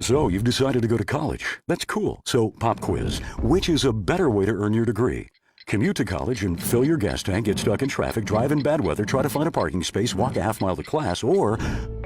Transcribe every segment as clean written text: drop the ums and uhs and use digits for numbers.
So you've decided to go to college. That's cool. So pop quiz. Which is a better way to earn your degree? Commute to college and fill your gas tank, get stuck in traffic, drive in bad weather, try to find a parking space, walk a half mile to class, or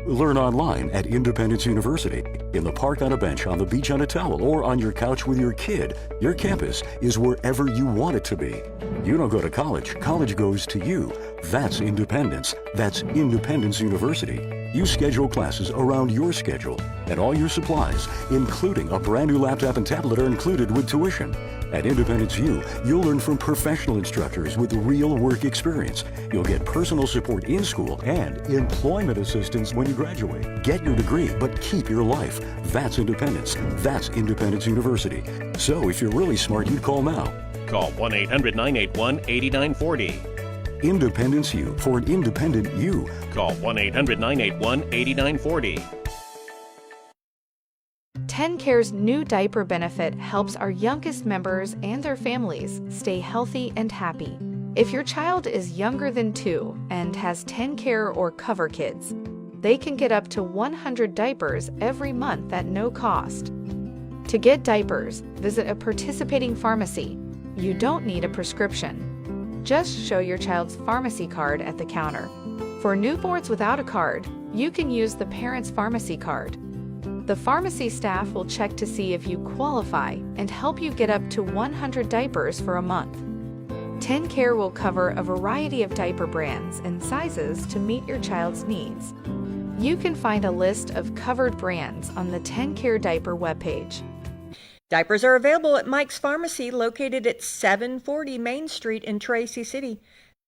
learn online at Independence University. In the park on a bench, on the beach on a towel, or on your couch with your kid, your campus is wherever you want it to be. You don't go to college. College goes to you. That's independence. That's Independence University. You schedule classes around your schedule, and all your supplies, including a brand new laptop and tablet, are included with tuition. At Independence U, you'll learn from professional instructors with real work experience. You'll get personal support in school and employment assistance when you graduate. Get your degree, but keep your life. That's independence. That's Independence University. So if you're really smart, you'd call now. Call 1-800-981-8940. Independence U for an independent you. Call 1-800-981-8940. TennCare's new diaper benefit helps our youngest members and their families stay healthy and happy. If your child is younger than 2 and has TennCare or Cover Kids, they can get up to 100 diapers every month at no cost. To get diapers, visit a participating pharmacy. You don't need a prescription. Just show your child's pharmacy card at the counter. For newborns without a card, you can use the parent's pharmacy card. The pharmacy staff will check to see if you qualify and help you get up to 100 diapers for a month. TennCare will cover a variety of diaper brands and sizes to meet your child's needs. You can find a list of covered brands on the TennCare diaper webpage. Diapers are available at Mike's Pharmacy, located at 740 Main Street in Tracy City.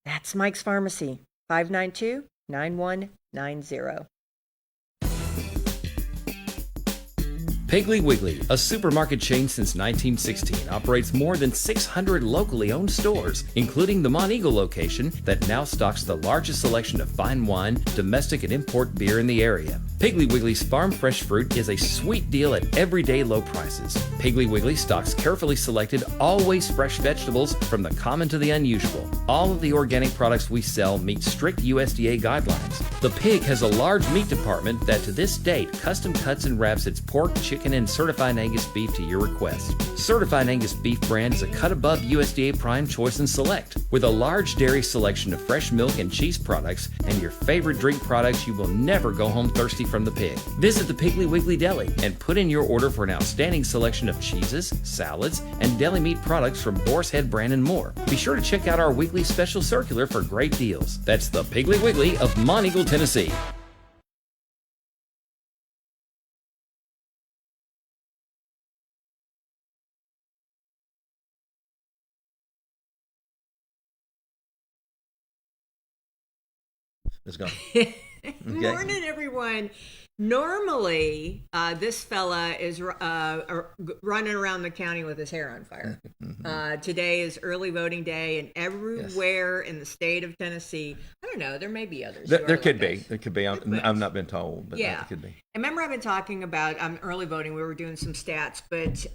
That's Mike's Pharmacy, 592-9190. Piggly Wiggly, a supermarket chain since 1916, operates more than 600 locally owned stores, including the Monteagle location that now stocks the largest selection of fine wine, domestic and import beer in the area. Piggly Wiggly's farm fresh fruit is a sweet deal at everyday low prices. Piggly Wiggly stocks carefully selected, always fresh vegetables from the common to the unusual. All of the organic products we sell meet strict USDA guidelines. The Pig has a large meat department that to this date custom cuts and wraps its pork, chicken, and certified Angus beef to your request. Certified Angus beef brand is a cut above USDA Prime Choice and Select. With a large dairy selection of fresh milk and cheese products and your favorite drink products, you will never go home thirsty from the Pig. Visit the Piggly Wiggly Deli and put in your order for an outstanding selection of cheeses, salads, and deli meat products from Boar's Head brand and more. Be sure to check out our weekly special circular for great deals. That's the Piggly Wiggly of Monteagle, Tennessee. Let's go. Morning, everyone. Normally, this fella is running around the county with his hair on fire. Today is early voting day, and everywhere in the state of Tennessee, I don't know, there may be others. There could be. There could be. I've not been told, but yeah, it could be. I remember I've been talking about early voting. We were doing some stats, but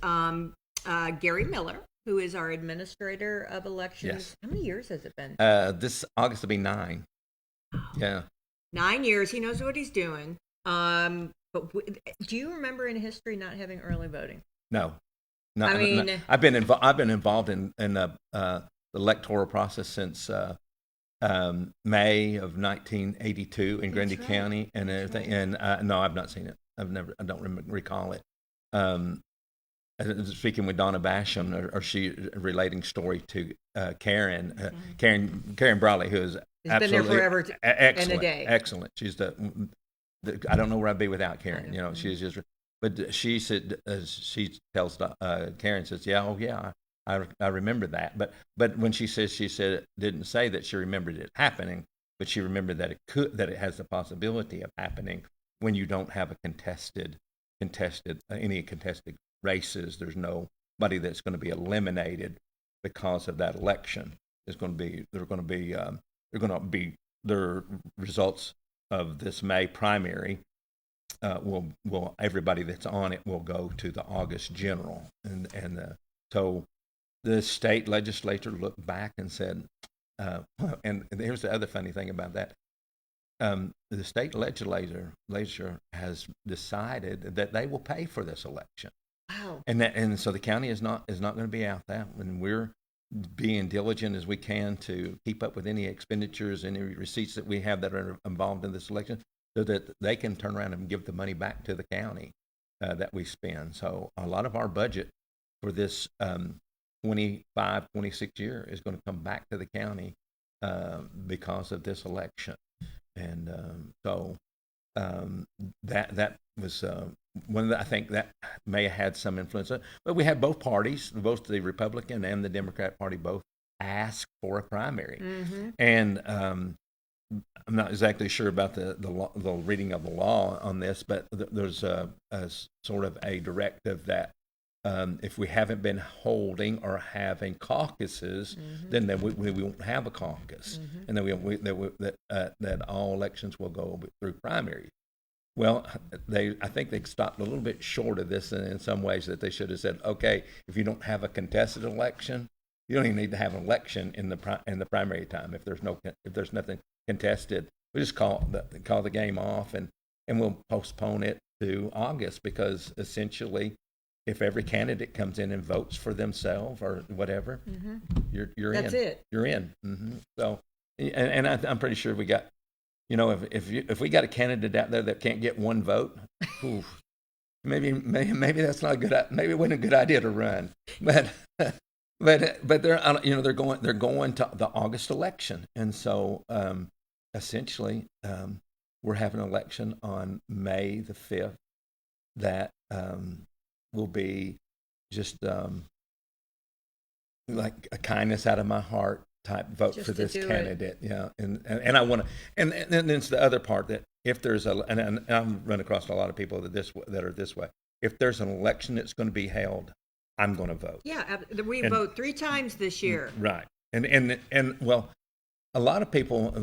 Garry Miller, who is our administrator of elections, Yes. How many years has it been? This August will be 9. Yeah. 9 years. He knows what he's doing. But do you remember in history not having early voting? No. I mean, I've been involved in the electoral process since May of 1982 in Grundy County and everything. Right. And no, I've not seen it. I don't recall it. Speaking with Donna Basham, or she relating story to Karen Brawley, who is absolutely been there forever excellent, and a day. Excellent. She's the I don't know where I'd be without Karen. You know, she's just. But she said, she tells Karen says, I remember that. But when she said didn't say that she remembered it happening, but she remembered that it has the possibility of happening when you don't have a contested races. There's nobody that's going to be eliminated because of that election. They're going to be the results of this May primary. Will everybody that's on it will go to the August general, so the state legislature looked back and said, and here's the other funny thing about that: the state legislature has decided that they will pay for this election. Wow. And so the county is not going to be out that, and we're being diligent as we can to keep up with any expenditures, any receipts that we have that are involved in this election, so that they can turn around and give the money back to the county that we spend. So a lot of our budget for this 26 year is going to come back to the county because of this election. And that was one of the, I think that may have had some influence. But we had both parties, both the Republican and the Democrat Party, both ask for a primary. Mm-hmm. And I'm not exactly sure about the reading of the law on this, but there's a sort of a directive that if we haven't been holding or having caucuses, then we won't have a caucus, and then that all elections will go through primaries. Well, I think they stopped a little bit short of this in some ways, that they should have said, okay, if you don't have a contested election, you don't even need to have an election in the primary time. If there's nothing contested, we just call the game off, and we'll postpone it to August, because essentially, if every candidate comes in and votes for themselves or whatever, you're That's in. it. You're in. So, and I'm pretty sure we got, if we got a candidate out there that can't get one vote, oof, maybe that's not a good. Maybe it wasn't a good idea to run. But they're going to the August election, and so essentially we're having an election on May the 5th that will be just like a kindness out of my heart type vote Just for to this do candidate. Yeah, and I want to, and then it's the other part, that if there's and I've run across a lot of people that are this way. If there's an election that's going to be held, I'm going to vote. Yeah, we vote 3 times this year. Right, and well, a lot of people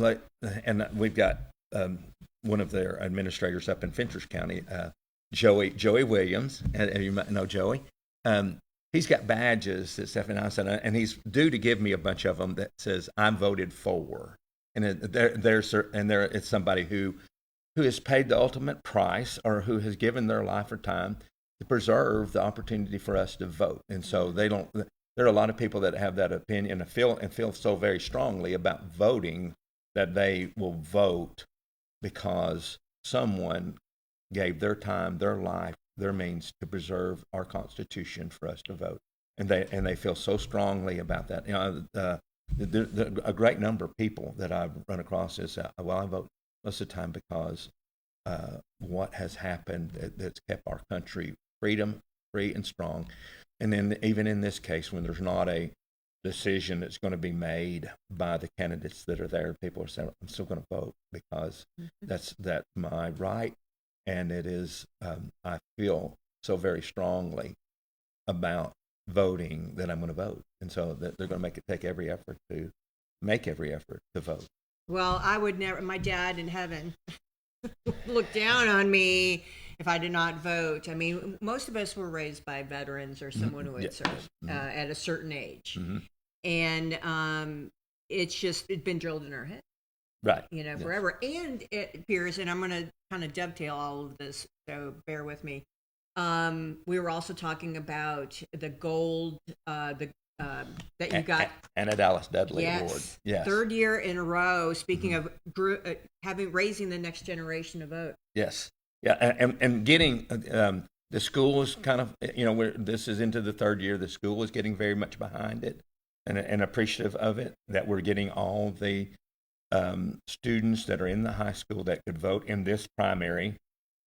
and we've got one of their administrators up in Fentress County, Joey Williams, and you might know Joey. He's got badges that Stephanie and I said, and he's due to give me a bunch of them that says I'm voted for, and it's somebody who has paid the ultimate price, or who has given their life or time to preserve the opportunity for us to vote. And so there are a lot of people that have that opinion and feel so very strongly about voting that they will vote because someone gave their time, their life, their means to preserve our Constitution for us to vote, and they feel so strongly about that. A great number of people that I've run across is, I vote most of the time because what has happened that's kept our country free and strong, and then even in this case, when there's not a decision that's going to be made by the candidates that are there, people are saying, I'm still going to vote because that's my right. And it is, I feel so very strongly about voting that I'm going to vote. And so that they're going to take every effort to vote. Well, I would never, my dad in heaven look down on me if I did not vote. I mean, most of us were raised by veterans or someone who had served at a certain age. And it's been drilled in our head. Right. Forever. And it appears, and I'm going to kind of dovetail all of this, so bear with me. We were also talking about the gold that you got. Anna Dallas Dudley Award. Yes. 3rd year in a row. Speaking of raising the next generation to vote. Yes. Yeah. And getting the school is kind of, this is into the 3rd year. The school is getting very much behind it and appreciative of it, that we're getting all the students that are in the high school that could vote in this primary,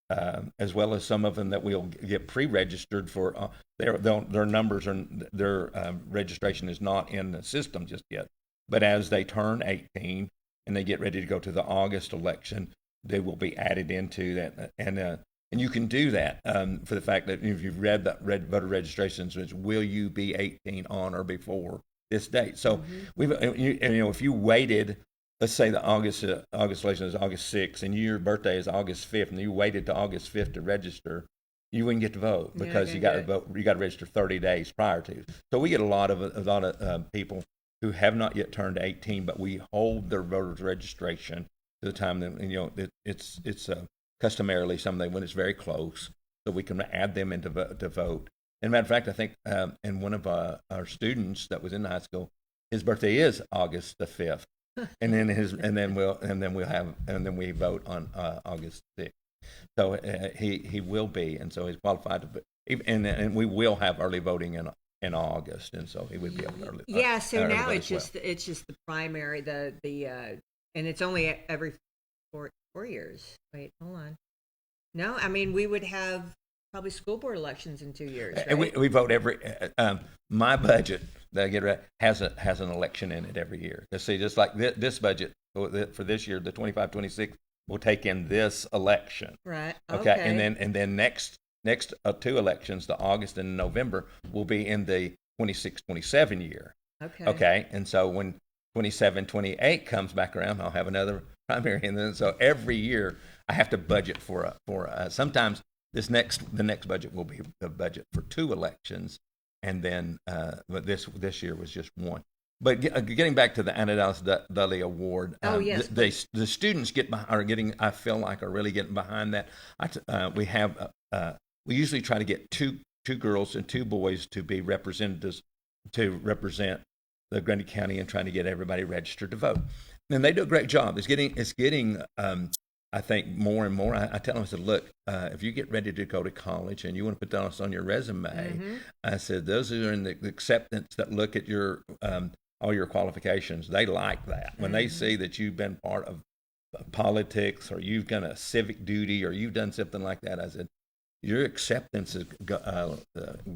as well as some of them that we'll get pre-registered for. Their numbers their registration is not in the system just yet. But as they turn 18 and they get ready to go to the August election, they will be added into that. And you can do that for the fact that if you've read voter registrations, it's will you be 18 on or before this date. So if you waited. Let's say the August election is August 6th, and your birthday is August 5th, and you waited to August 5th to register, you wouldn't get to vote because you got to vote. You got to register 30 days prior to. So we get a lot of people who have not yet turned 18, but we hold their voters registration the time that, it's customarily something when it's very close, so we can add them into to vote. And matter of fact, I think and one of our students that was in high school, his birthday is August the 5th, and then we vote on August 6th. So he will be, and so he's qualified to. And we will have early voting in August, and so he would be able to early. Yeah. So early now vote it's as well. just the primary, and it's only every 4 years. Wait, hold on. No, I mean we would have probably school board elections in 2 years. Right? And we vote every. My budget that I get right has an election in it every year. See, just like this budget for this year, the 25-26 will take in this election. Right. Okay. And then next 2 elections, the August and November, will be in the 26-27 year. Okay. Okay. And so when 27-28 comes back around, I'll have another primary, and then so every year I have to budget for sometimes the next budget will be the budget for 2 elections, and then but this year was just 1. But getting back to the Anna Dallas Dudley Award, yes, the students I feel like are really getting behind that. We usually try to get two girls and 2 boys to be representatives to represent the Grundy County and trying to get everybody registered to vote. And they do a great job. It's getting I think more and more. I tell them, I said, look, if you get ready to go to college and you want to put this on your resume, I said, those who are in the acceptance that look at your all your qualifications, they like that. When they see that you've been part of politics or you've done a civic duty or you've done something like that, I said, your acceptance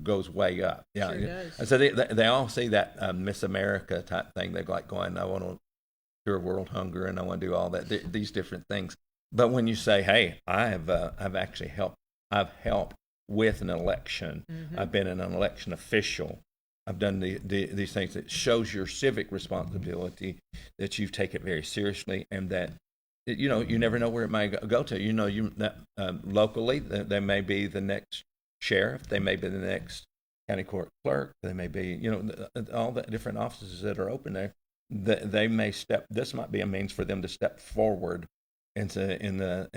goes way up. Yeah, sure does. So they all see that Miss America type thing. They're like going, I want to cure world hunger and I want to do all that, these different things. But when you say, hey, I've actually helped. I've helped with an election. I've been an election official. I've done these things. That shows your civic responsibility, that you take it very seriously, and that you never know where it may go to. Locally, they may be the next sheriff. They may be the next county court clerk. They may be all the different offices that are open there. They may step. This might be a means for them to step forward and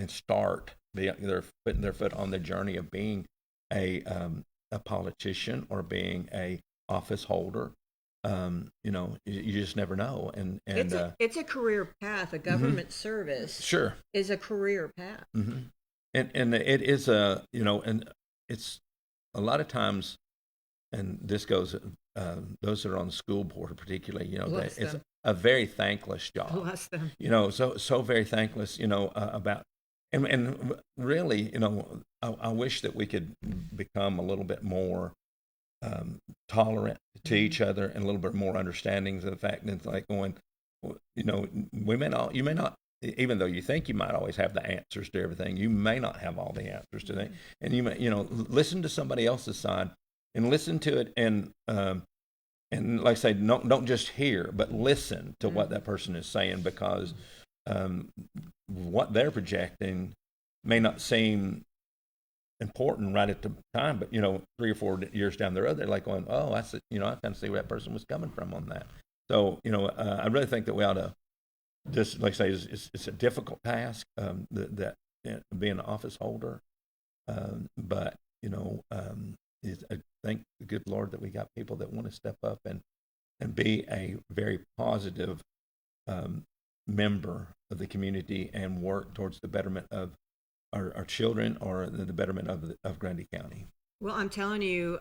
start. They're putting their foot on the journey of being a politician or being a office holder. You just never know. And it's a career path. A government service sure is a career path. And it is and it's a lot of times, and this goes those that are on the school board particularly, it's a very thankless job. Bless them. So very thankless, about, and really, I wish that we could become a little bit more tolerant to each other and a little bit more understanding of the fact that it's like going, you may not, even though you think you might always have the answers to everything, you may not have all the answers to that. And you may, listen to somebody else's side and listen to it and like I say, don't just hear, but listen to what that person is saying, because what they're projecting may not seem important right at the time, but 3 or 4 years down the road, they're like going, oh, I kind of see where that person was coming from on that. So I really think that we ought to just, like I say, it's a difficult task, that being an office holder, but I thank the good Lord that we got people that want to step up and be a very positive member of the community and work towards the betterment of our children or the betterment of Grundy County. Well, I'm telling you,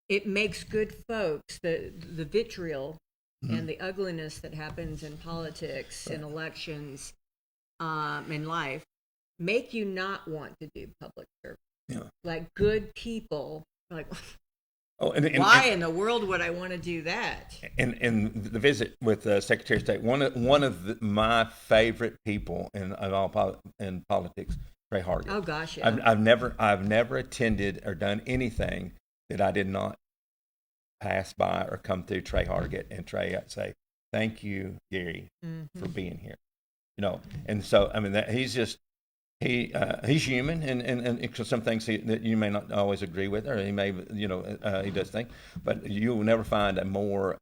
it makes good folks, the vitriol and the ugliness that happens in politics, in elections, in life, make you not want to do public service. Yeah. Like good people, like, why in the world would I want to do that? And the visit with Secretary of State, one of my favorite people in politics, Trey Hargett. Oh gosh, yeah. I've never attended or done anything that I did not pass by or come through Trey Hargett, and Trey, I'd say, thank you, Garry, for being here. And so he's just. He's human, and some things that you may not always agree with, or he may, he does think, but you will never find a more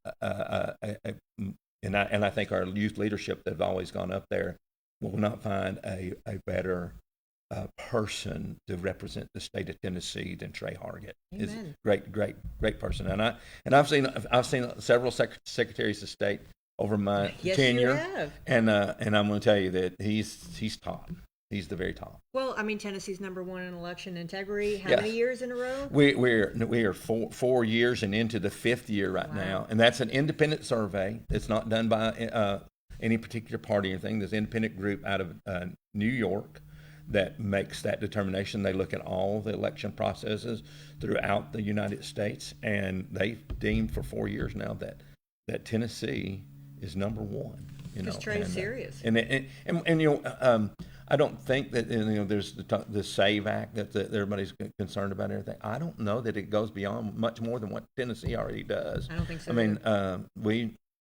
And I think our youth leadership that have always gone up there will not find a better person to represent the state of Tennessee than Trey Hargett. Is great person. And I've seen several secretaries of state over my tenure, you have. and I'm going to tell you that he's top. He's the very top. Well, I mean, Tennessee's number one in election integrity. How Yes. many years in a row? We are 4 years and into the 5th year right now, and that's an independent survey. It's not done by any particular party or anything. There's an independent group out of New York that makes that determination. They look at all the election processes throughout the United States, and they've deemed for 4 years now that Tennessee is number one. Because Trey's serious. And I don't think that there's the SAVE Act that everybody's concerned about and everything. I don't know that it goes beyond much more than what Tennessee already does. I don't think so. I mean,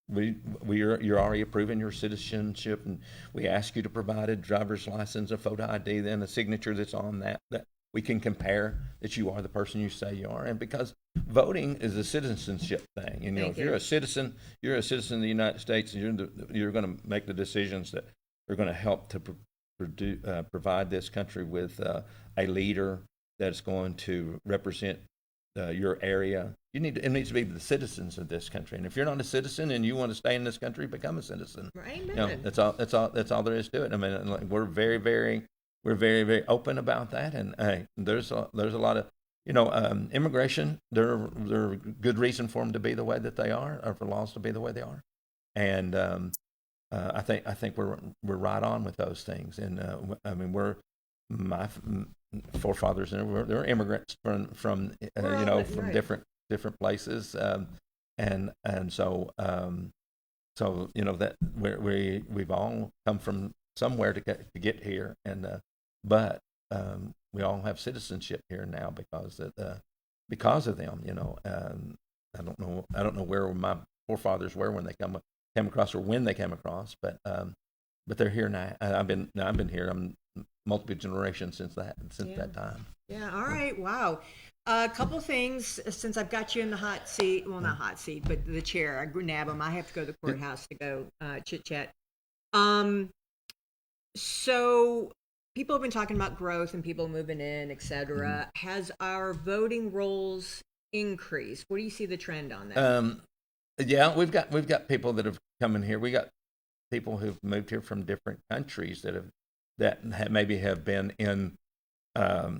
you're already approving your citizenship, and we ask you to provide a driver's license, a photo ID, then a signature that's on that we can compare that you are the person you say you are. And because voting is a citizenship thing, and if you're a citizen of the United States, and you're going to make the decisions that are going to help to provide this country with a leader that's going to represent your area. It needs to be the citizens of this country. And if you're not a citizen and you want to stay in this country, become a citizen. Right. That's all there is to it. I mean, we're very, very open about that. And there's a lot of immigration. There are good reason for them to be the way that they are, or for laws to be the way they are. And I think we're right on with those things. And I mean, my forefathers, and they're immigrants from different places, and so that we've all come from somewhere to get here, and but we all have citizenship here now because of them. I don't know where my forefathers were when they came across, or when they came across, but they're here now. I've been here. I'm multiple generations since that time. Yeah. All right. Wow. A couple things since I've got you in the hot seat. Well, not hot seat, but the chair. I nab them. I have to go to the courthouse to go chit chat. So people have been talking about growth and people moving in, etc. Mm-hmm. Has our voting rolls increased? What do you see the trend on that? Yeah, we've got people that have come in here. We got people who've moved here from different countries that maybe have been in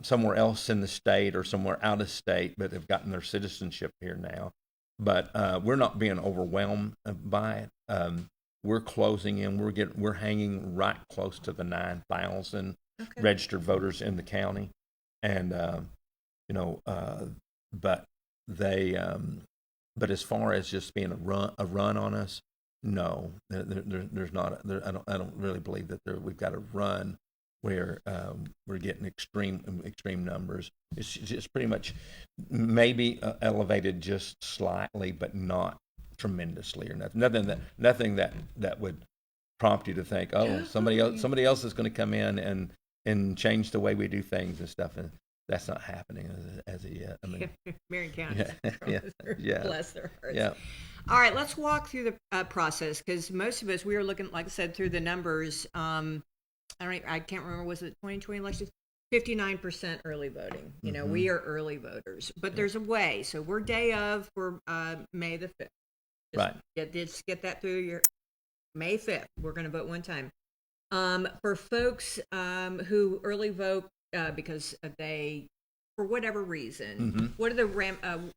somewhere else in the state or somewhere out of state, but have gotten their citizenship here now. But we're not being overwhelmed by it. We're closing in. We're hanging right close to the 9,000 registered voters in the county, and but as far as just being a run on us, no, there's not. I don't really believe that we've got a run where we're getting extreme numbers. It's just pretty much maybe elevated just slightly, but not tremendously, or nothing that would prompt you to think, oh, somebody else is going to come in and change the way we do things and stuff, and that's not happening as of yet. I mean, Marion County, bless their hearts. Yeah. All right, let's walk through the process, because most of us, we are looking, like I said, through the numbers. I can't remember, was it 2020 election? 59% early voting. We are early voters, but there's a way. So we're day of, we're May the 5th. Just get that through your May 5th. We're going to vote one time. For folks who early vote because they, for whatever reason, what are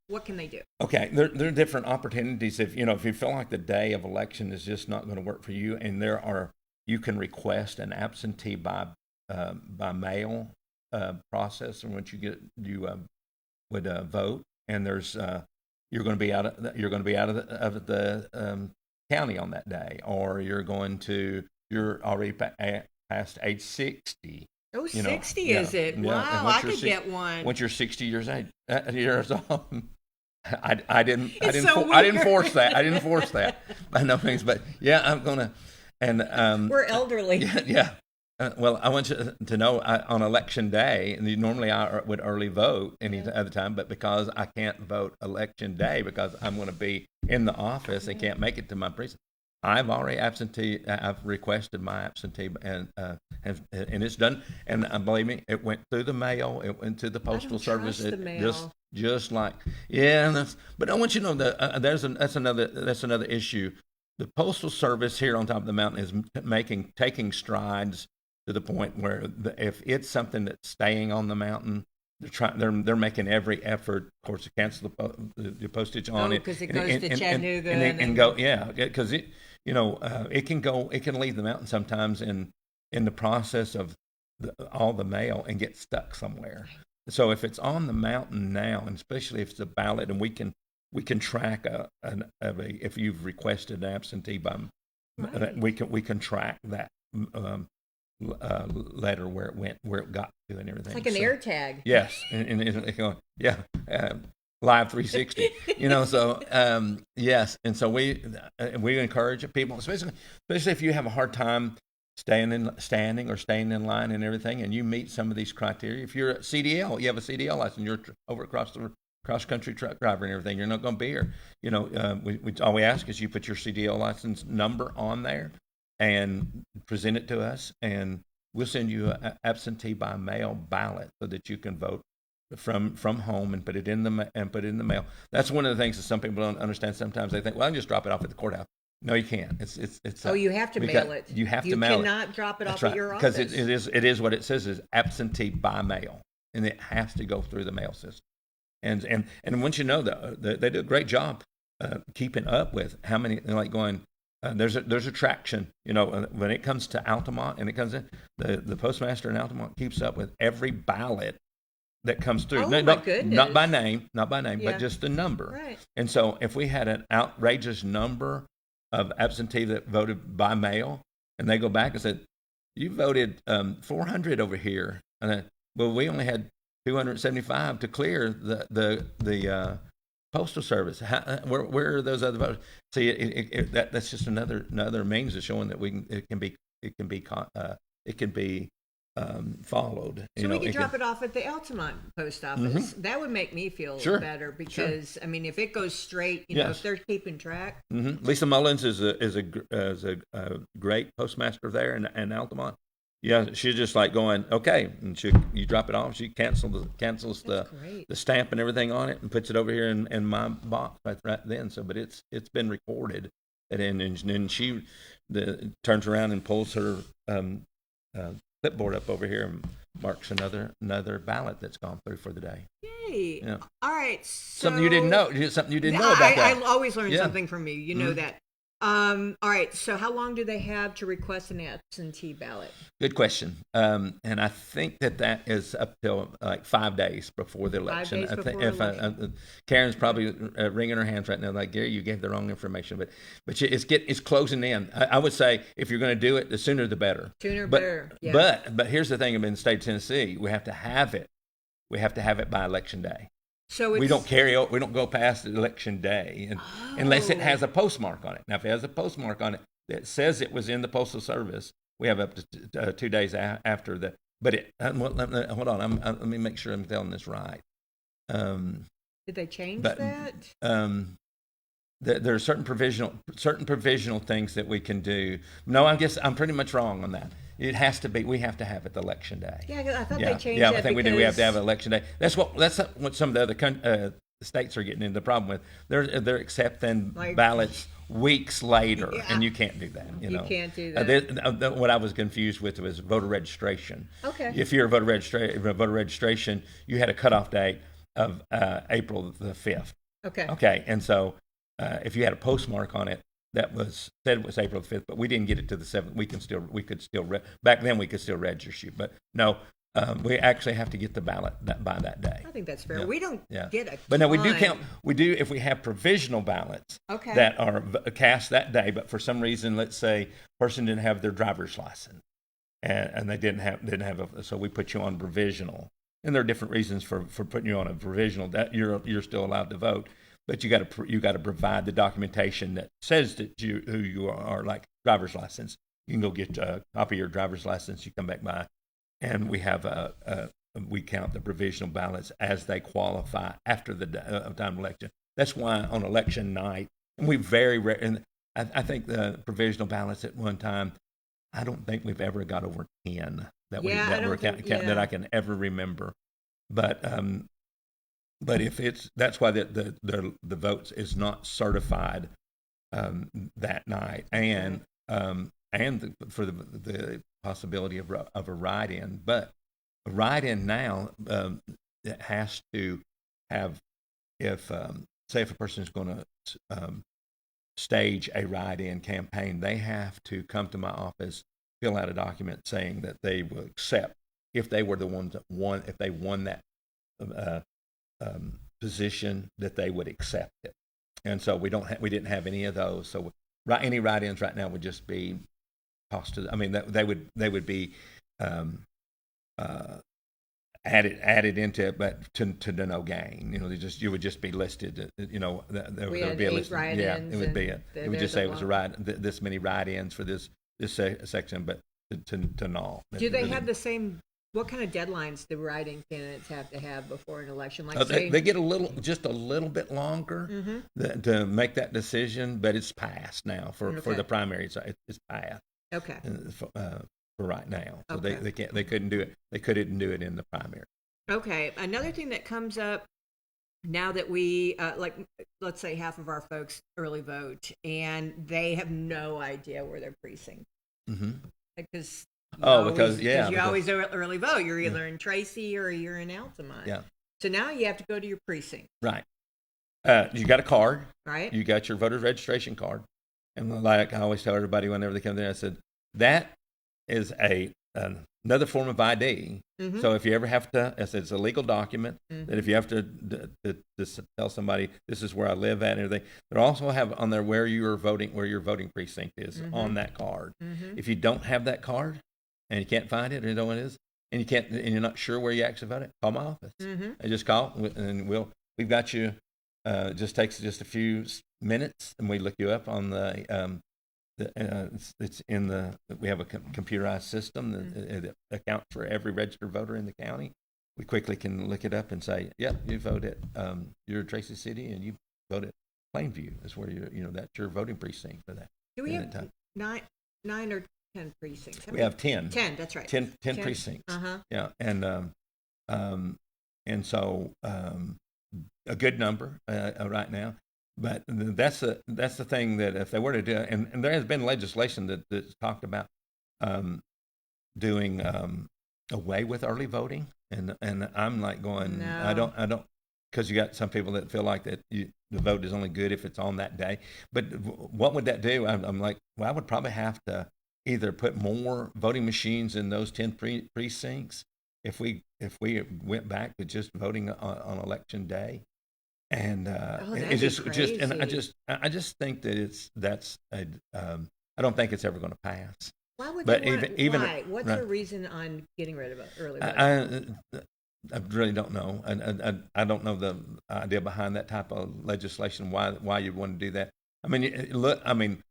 what can they do? Okay, there are different opportunities. If you feel like the day of election is just not going to work for you, and you can request an absentee by mail process in which you would vote, and there's you're going to be out of the county on that day, or you're already past age 60. Oh, 60 is it? Wow, I could get one. Once you're 60 years old, I didn't force that. I didn't force that by no means, but yeah, I'm gonna. And we're elderly. Yeah. Well, I want you to know on election day, and normally I would early vote any other time, but because I can't vote election day because I'm going to be in the office and can't make it to my precinct, I've already absentee. I've requested my absentee, and it's done. And believe me, it went through the mail. It went to the postal service. Trust the mail. Just like but I want you to know that that's another issue. The postal service here on top of the mountain is taking strides to the point where if it's something that's staying on the mountain, they're making every effort, of course, to cancel the postage on it because it goes to Chattanooga and go because it it can leave the mountain sometimes in the process of all the mail and get stuck somewhere. So if it's on the mountain now, and especially if it's a ballot, and we can track if you've requested an absentee we can track that letter where it went, where it got to, and everything. It's like an air tag. Yes, and live 360. So yes, and so we encourage people, especially if you have a hard time standing or staying in line and everything, and you meet some of these criteria. If you're a CDL, you have a CDL license, you're over cross country truck driver and everything, you're not going to be here. All we ask is you put your CDL license number on there and present it to us, and we'll send you an absentee by mail ballot so that you can vote from home and put it in the mail. That's one of the things that some people don't understand. Sometimes they think, well, I can just drop it off at the courthouse. No, you can't. It's. You have to mail it. You have to mail it. You cannot drop it off at your office. Because it is what it says is absentee by mail, and it has to go through the mail system. And once you know that, they do a great job keeping up with how many, like going. There's a traction, when it comes to Altamont, and it comes in, the postmaster in Altamont keeps up with every ballot that comes through. Oh, my goodness. Not by name, Yeah. but just the number. Right. And so if we had an outrageous number of absentee that voted by mail, and they go back and said, you voted 400 over here, and well, we only had 275 to clear the postal service. Where are those other votes? See, that's just another means of showing that it can be followed. So we could drop it off at the Altamont post office. Mm-hmm. That would make me feel better because I mean, if it goes straight, if they're keeping track. Mm-hmm. Lisa Mullins is a great postmaster there in Altamont. Yeah, she's just like going, okay, and you drop it off. She cancels the stamp and everything on it and puts it over here in my box right then. So, but it's been recorded, and then she turns around and pulls her clipboard up over here and marks another ballot that's gone through for the day. Yay! Yeah. All right, so something you didn't know. Something you didn't know about that. I always learn something from you. You know that. All right, so how long do they have to request an absentee ballot? Good question. And I think that is up till like 5 days before the election. 5 days before election. Karen's probably wringing her hands right now, like, Gary, you gave the wrong information. But it's closing in. I would say if you're going to do it, the sooner the better. Better. Yeah. But here's the thing in the state of Tennessee, we have to have it. We have to have it by election day. So we don't go past election day unless it has a postmark on it. Now, if it has a postmark on it that says it was in the Postal Service, we have up to 2 days after that. But hold on, let me make sure I'm telling this right. Did they change that? There are certain provisional things that we can do. No, I guess I'm pretty much wrong on that. It has to be. We have to have it election day. Yeah, I thought they changed that. Yeah, I think we do. We have to have election day. That's what some of the other states are getting into the problem with. They're accepting ballots weeks later, and you can't do that. You can't do that. What I was confused with was voter registration. Okay. If you're a voter registration, you had a cutoff date of April the 5th. Okay. Okay, and so if you had a postmark on it that said it was April 5th, but we didn't get it to the 7th, we could still back then we could still register you, but no. We actually have to get the ballot by that day. I think that's fair. Yeah. We don't get a But no, we do count. We do if we have provisional ballots that are cast that day. But for some reason, let's say a person didn't have their driver's license, and they didn't have so we put you on provisional. And there are different reasons for putting you on a provisional. That you're still allowed to vote, but you got to provide the documentation that says that who you are, like driver's license. You can go get a copy of your driver's license. You come back by. And we have we count the provisional ballots as they qualify after the time of election. That's why on election night, and we very rare, and I think the provisional ballots at one time, I don't think we've ever got over 10 that that I can ever remember. But if that's why the votes is not certified that night, and for the possibility of a write-in. But a write-in now, it has to have, if say if a person is going to stage a write-in campaign, they have to come to my office, fill out a document saying that they will accept, if they were the ones that won, if they won that position, that they would accept it. And so we didn't have any of those. So any write-ins right now would just be tossed to. I mean, they would be added into it, but to no gain. You would just be listed. There would be a list. Yeah, it would be it would just say it was this many write-ins for this section, but to null. Do they have the same? What kind of deadlines do write-in candidates have to have before an election? They get just a little bit longer to make that decision, but it's passed now for the primaries. It's passed. Okay. For right now, so okay. they couldn't do it. They couldn't do it in the primary. Okay. Another thing that comes up now that we let's say half of our folks early vote, and they have no idea where their precinct. Because you always early vote. You're either in Tracy or you're in Altamont. Yeah. So now you have to go to your precinct. Right. You got a card. Right. You got your voter's registration card. And like I always tell everybody whenever they come there, I said, that is another form of ID. So if you ever have to, it's a legal document, that if you have to tell somebody this is where I live at and everything, they also have on there where your voting precinct is on that card. If you don't have that card and you can't find it or you don't know what it is, and you're not sure where you actually voted, call my office. I just call and we've got you. Just takes just a few minutes, and we look you up on it's in we have a computerized system that accounts for every registered voter in the county. We quickly can look it up and say, yep, you voted, you're Tracy City, and you voted Plainview is where that's your voting precinct for that. Do we have nine or 10 precincts? We have 10. 10, that's right. 10 precincts. Yeah, and so a good number right now. But that's the thing, that if they were to do it, and there has been legislation that's talked about doing away with early voting, and I'm like going, no. I don't, because you got some people that feel like that the vote is only good if it's on that day. But what would that do? I'm like, well, I would probably have to either put more voting machines in those 10 precincts if we went back to just voting on election day. And I just think that I don't think it's ever going to pass. Why would but you want even why? What's the reason on getting rid of early voting? I really don't know. I don't know the idea behind that type of legislation. Why you'd want to do that? I mean, look. I mean,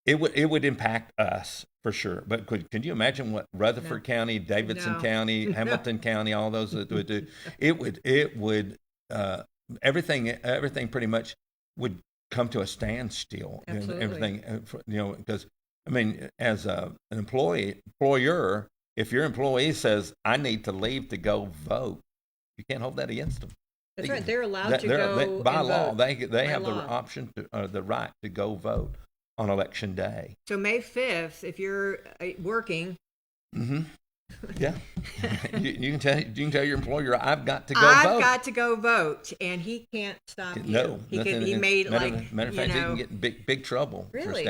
it would impact us for sure. But could you imagine what Rutherford County, Davidson County, Hamilton County, all those would do? It would. Everything pretty much would come to a standstill. Absolutely. Everything, because I mean, as an employer, if your employee says, "I need to leave to go vote," you can't hold that against them. That's right. They're allowed to go by law. Vote. They have the option the right to go vote on election day. So May 5th, if you're working. Yeah, you can tell your employer, I've got to go vote. I've got to go vote, and he can't stop you. No, he made matter of fact, he can get big trouble really?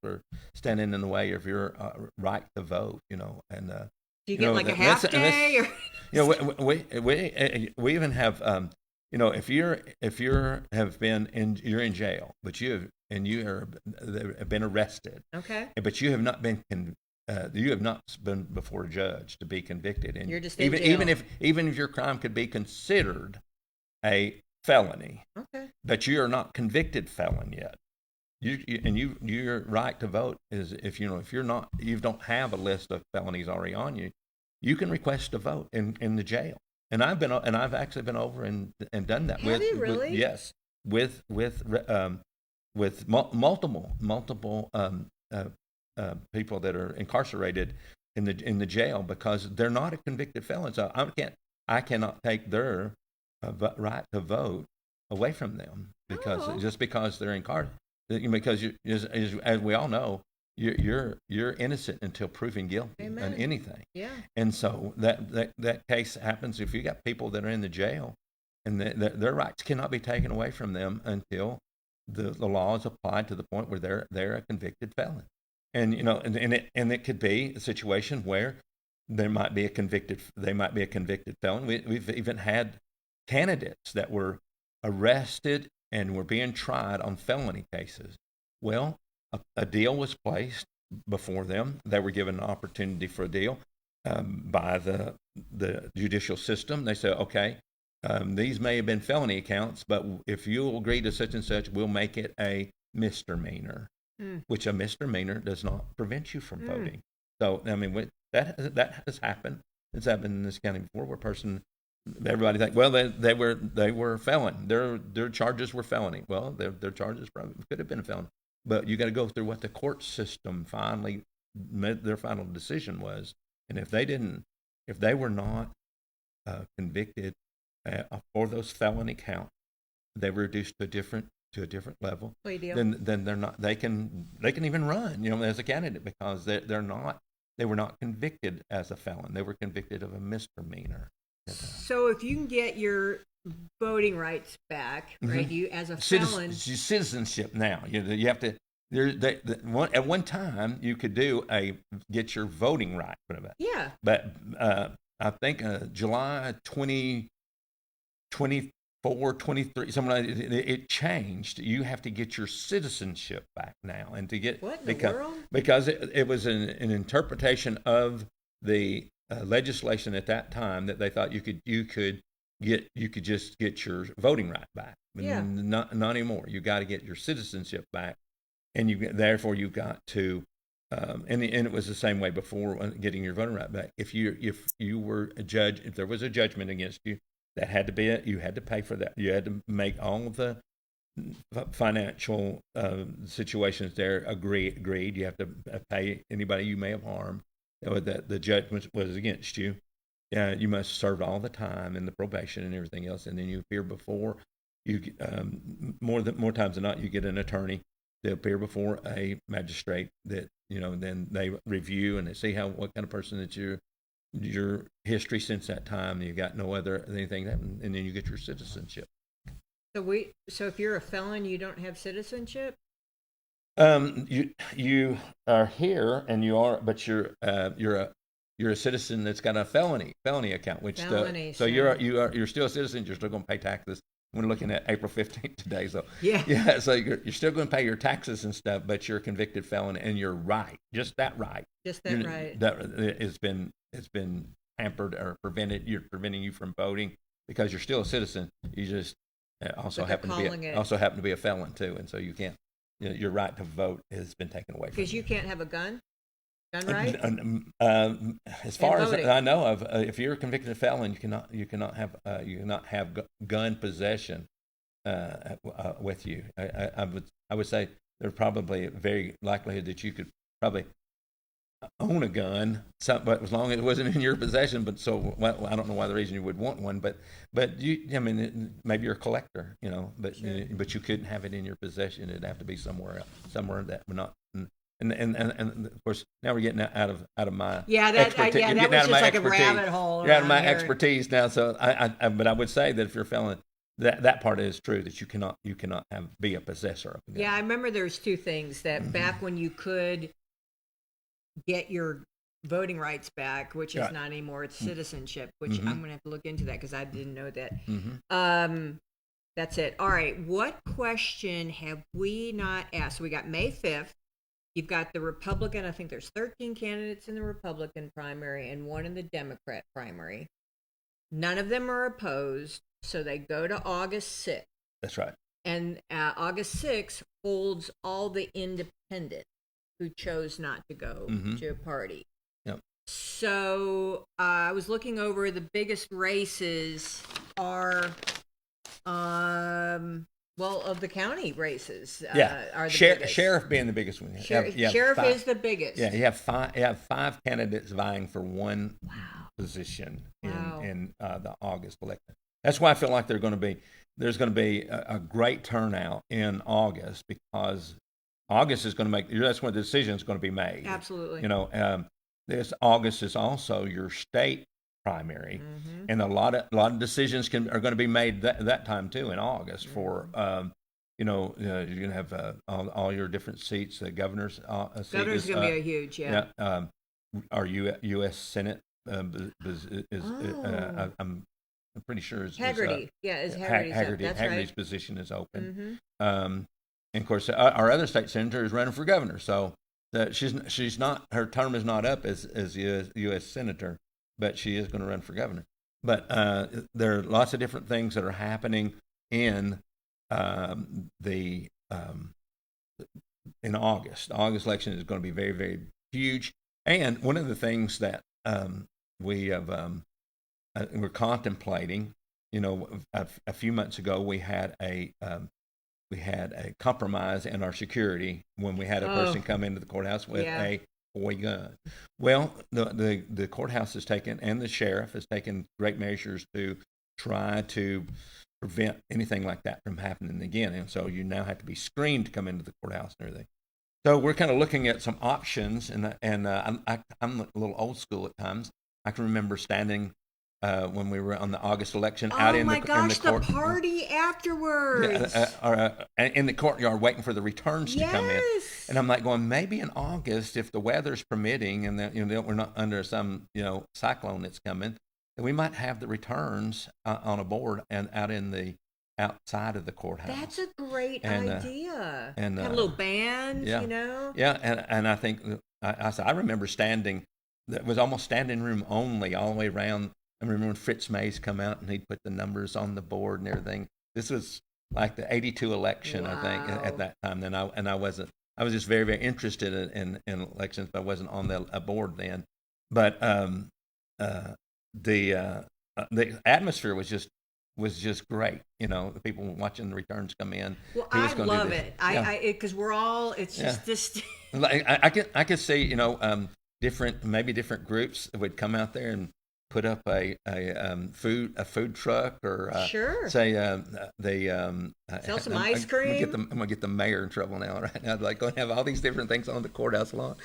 for standing in the way of your right to vote. And do you get like a half day? We even have if you're in jail, but you have been arrested. Okay. But you have not been you have not been before a judge to be convicted, and you're just in jail. even if your crime could be considered a felony, okay, but you are not convicted felon yet. Your right to vote is if you don't have a list of felonies already on you, you can request to vote in the jail. And I've actually been over and done that. Have you really? Yes, with with multiple people that are incarcerated in the jail because they're not a convicted felon. So I cannot take their right to vote away from them just because they're incarcerated. Because as we all know, you're innocent until proven guilty on anything. Yeah. And so that case happens if you got people that are in the jail, and their rights cannot be taken away from them until the law is applied to the point where they're a convicted felon. And and it could be a situation where they might be a convicted felon. We've even had candidates that were arrested and were being tried on felony cases. Well, a deal was placed before them. They were given an opportunity for a deal by the judicial system. They said, okay, these may have been felony counts, but if you'll agree to such and such, we'll make it a misdemeanor, which a misdemeanor does not prevent you from voting. So, I mean, that has happened. It's happened in this county before, where everybody think, well, they were felon. Their charges were felony. Well, their charges probably could have been a felony. But you got to go through what the court system finally their final decision was, and if they were not convicted for those felony counts, they were reduced to a different level. Then they're not. They can even run, as a candidate because they were not convicted as a felon. They were convicted of a misdemeanor. So if you can get your voting rights back, right? You as a felon, citizenship now. You have to. At one time, you could get your voting right. Yeah. But I think July 2024, 23, it changed. You have to get your citizenship back now, and to get what in the world? Because it was an interpretation of the legislation at that time that they thought you could just get your voting right back. Yeah. Not anymore. You got to get your citizenship back, and therefore you've got to. And it was the same way before getting your voting right back. If you were a judge, if there was a judgment against you, that had to be you had to pay for that. You had to make all of the financial situations there agreed. You have to pay anybody you may have harmed. That the judgment was against you. You must serve all the time and the probation and everything else, and then you appear before you. More times than not, you get an attorney. They appear before a magistrate that then they review and they see what kind of person that your history since that time. You got no other anything, and then you get your citizenship. So if you're a felon, you don't have citizenship. You are here and but you're a citizen that's got a felony account, which so you're still a citizen. You're still going to pay taxes. We're looking at April 15th today, so yeah. So you're still going to pay your taxes and stuff, but you're a convicted felon, and you're right, just that right. That it's been hampered or preventing you from voting because you're still a citizen. You just also happen to be a felon too, and so you can't. Your right to vote has been taken away from you. Because you can't have a gun right? As far as I know of, if you're a convicted felon, you cannot have gun possession with you. I would say there's probably a very likelihood that you could probably own a gun, but as long as it wasn't in your possession. But I don't know why the reason you would want one, but maybe you're a collector, but sure. But you couldn't have it in your possession. It'd have to be somewhere that would not. And of course now we're getting out of my expertise. That was just like a rabbit hole. You're out of my expertise now. So but I would say that if you're a felon, that part is true, that you cannot be a possessor of a gun. Yeah, I remember there's two things that back when you could get your voting rights back, which is not anymore, it's citizenship, which I'm going to have to look into that because I didn't know that. That's it. All right. What question have we not asked? So we got May 5th. You've got the Republican. I think there's 13 candidates in the Republican primary and one in the Democrat primary. None of them are opposed. So they go to August 6th. That's right. And August 6th holds all the independents who chose not to go to a party. Yep. So I was looking over the biggest races are Well, of the county races, Yeah, are the biggest. sheriff being the biggest one. Sheriff is the biggest. Yeah, you have five candidates vying for one position in the August election. That's why I feel like there's going to be a great turnout in August, because August is going to that's when the decision is going to be made. Absolutely. This August is also your state primary, and a lot of decisions are going to be made that time too in August for you're going to have all your different seats. The governor's seat Governor's going to be a huge our U.S. Senate I'm pretty sure is Haggerty. Haggerty's position is open. And of course, our other state senator is running for governor, so she's not, her term is not up as U.S. senator, but she is going to run for governor. But there are lots of different things that are happening in in August. The August election is going to be very, very huge. And one of the things that we're contemplating, a few months ago we had a compromise in our security when we had a person come into the courthouse with a boy gun. Well, the courthouse has taken, and the sheriff has taken great measures to try to prevent anything like that from happening again. And so you now have to be screened to come into the courthouse and everything. So we're kind of looking at some options, and I'm a little old school at times. I can remember standing when we were on the August election out in the party afterwards. In the courtyard waiting for the returns to come in. And I'm like going, maybe in August, if the weather's permitting and that we're not under some cyclone that's coming, then we might have the returns on a board and out in the outside of the courthouse. That's a great idea. And have a little band, Yeah, and I think I remember standing. It was almost standing room only all the way around. I remember when Fritz Mays come out and he'd put the numbers on the board and everything. This was like the '82 election, I think, at that time. Then I wasn't. I was just very, very interested in elections, but I wasn't on the board then. But the atmosphere was just great. The people watching the returns come in. Well, I love it. Because we're all. It's just this. I could see different groups would come out there and put up a food truck or say sell some ice cream. I'm gonna get the mayor in trouble right now. Like going to have all these different things on the courthouse lawn.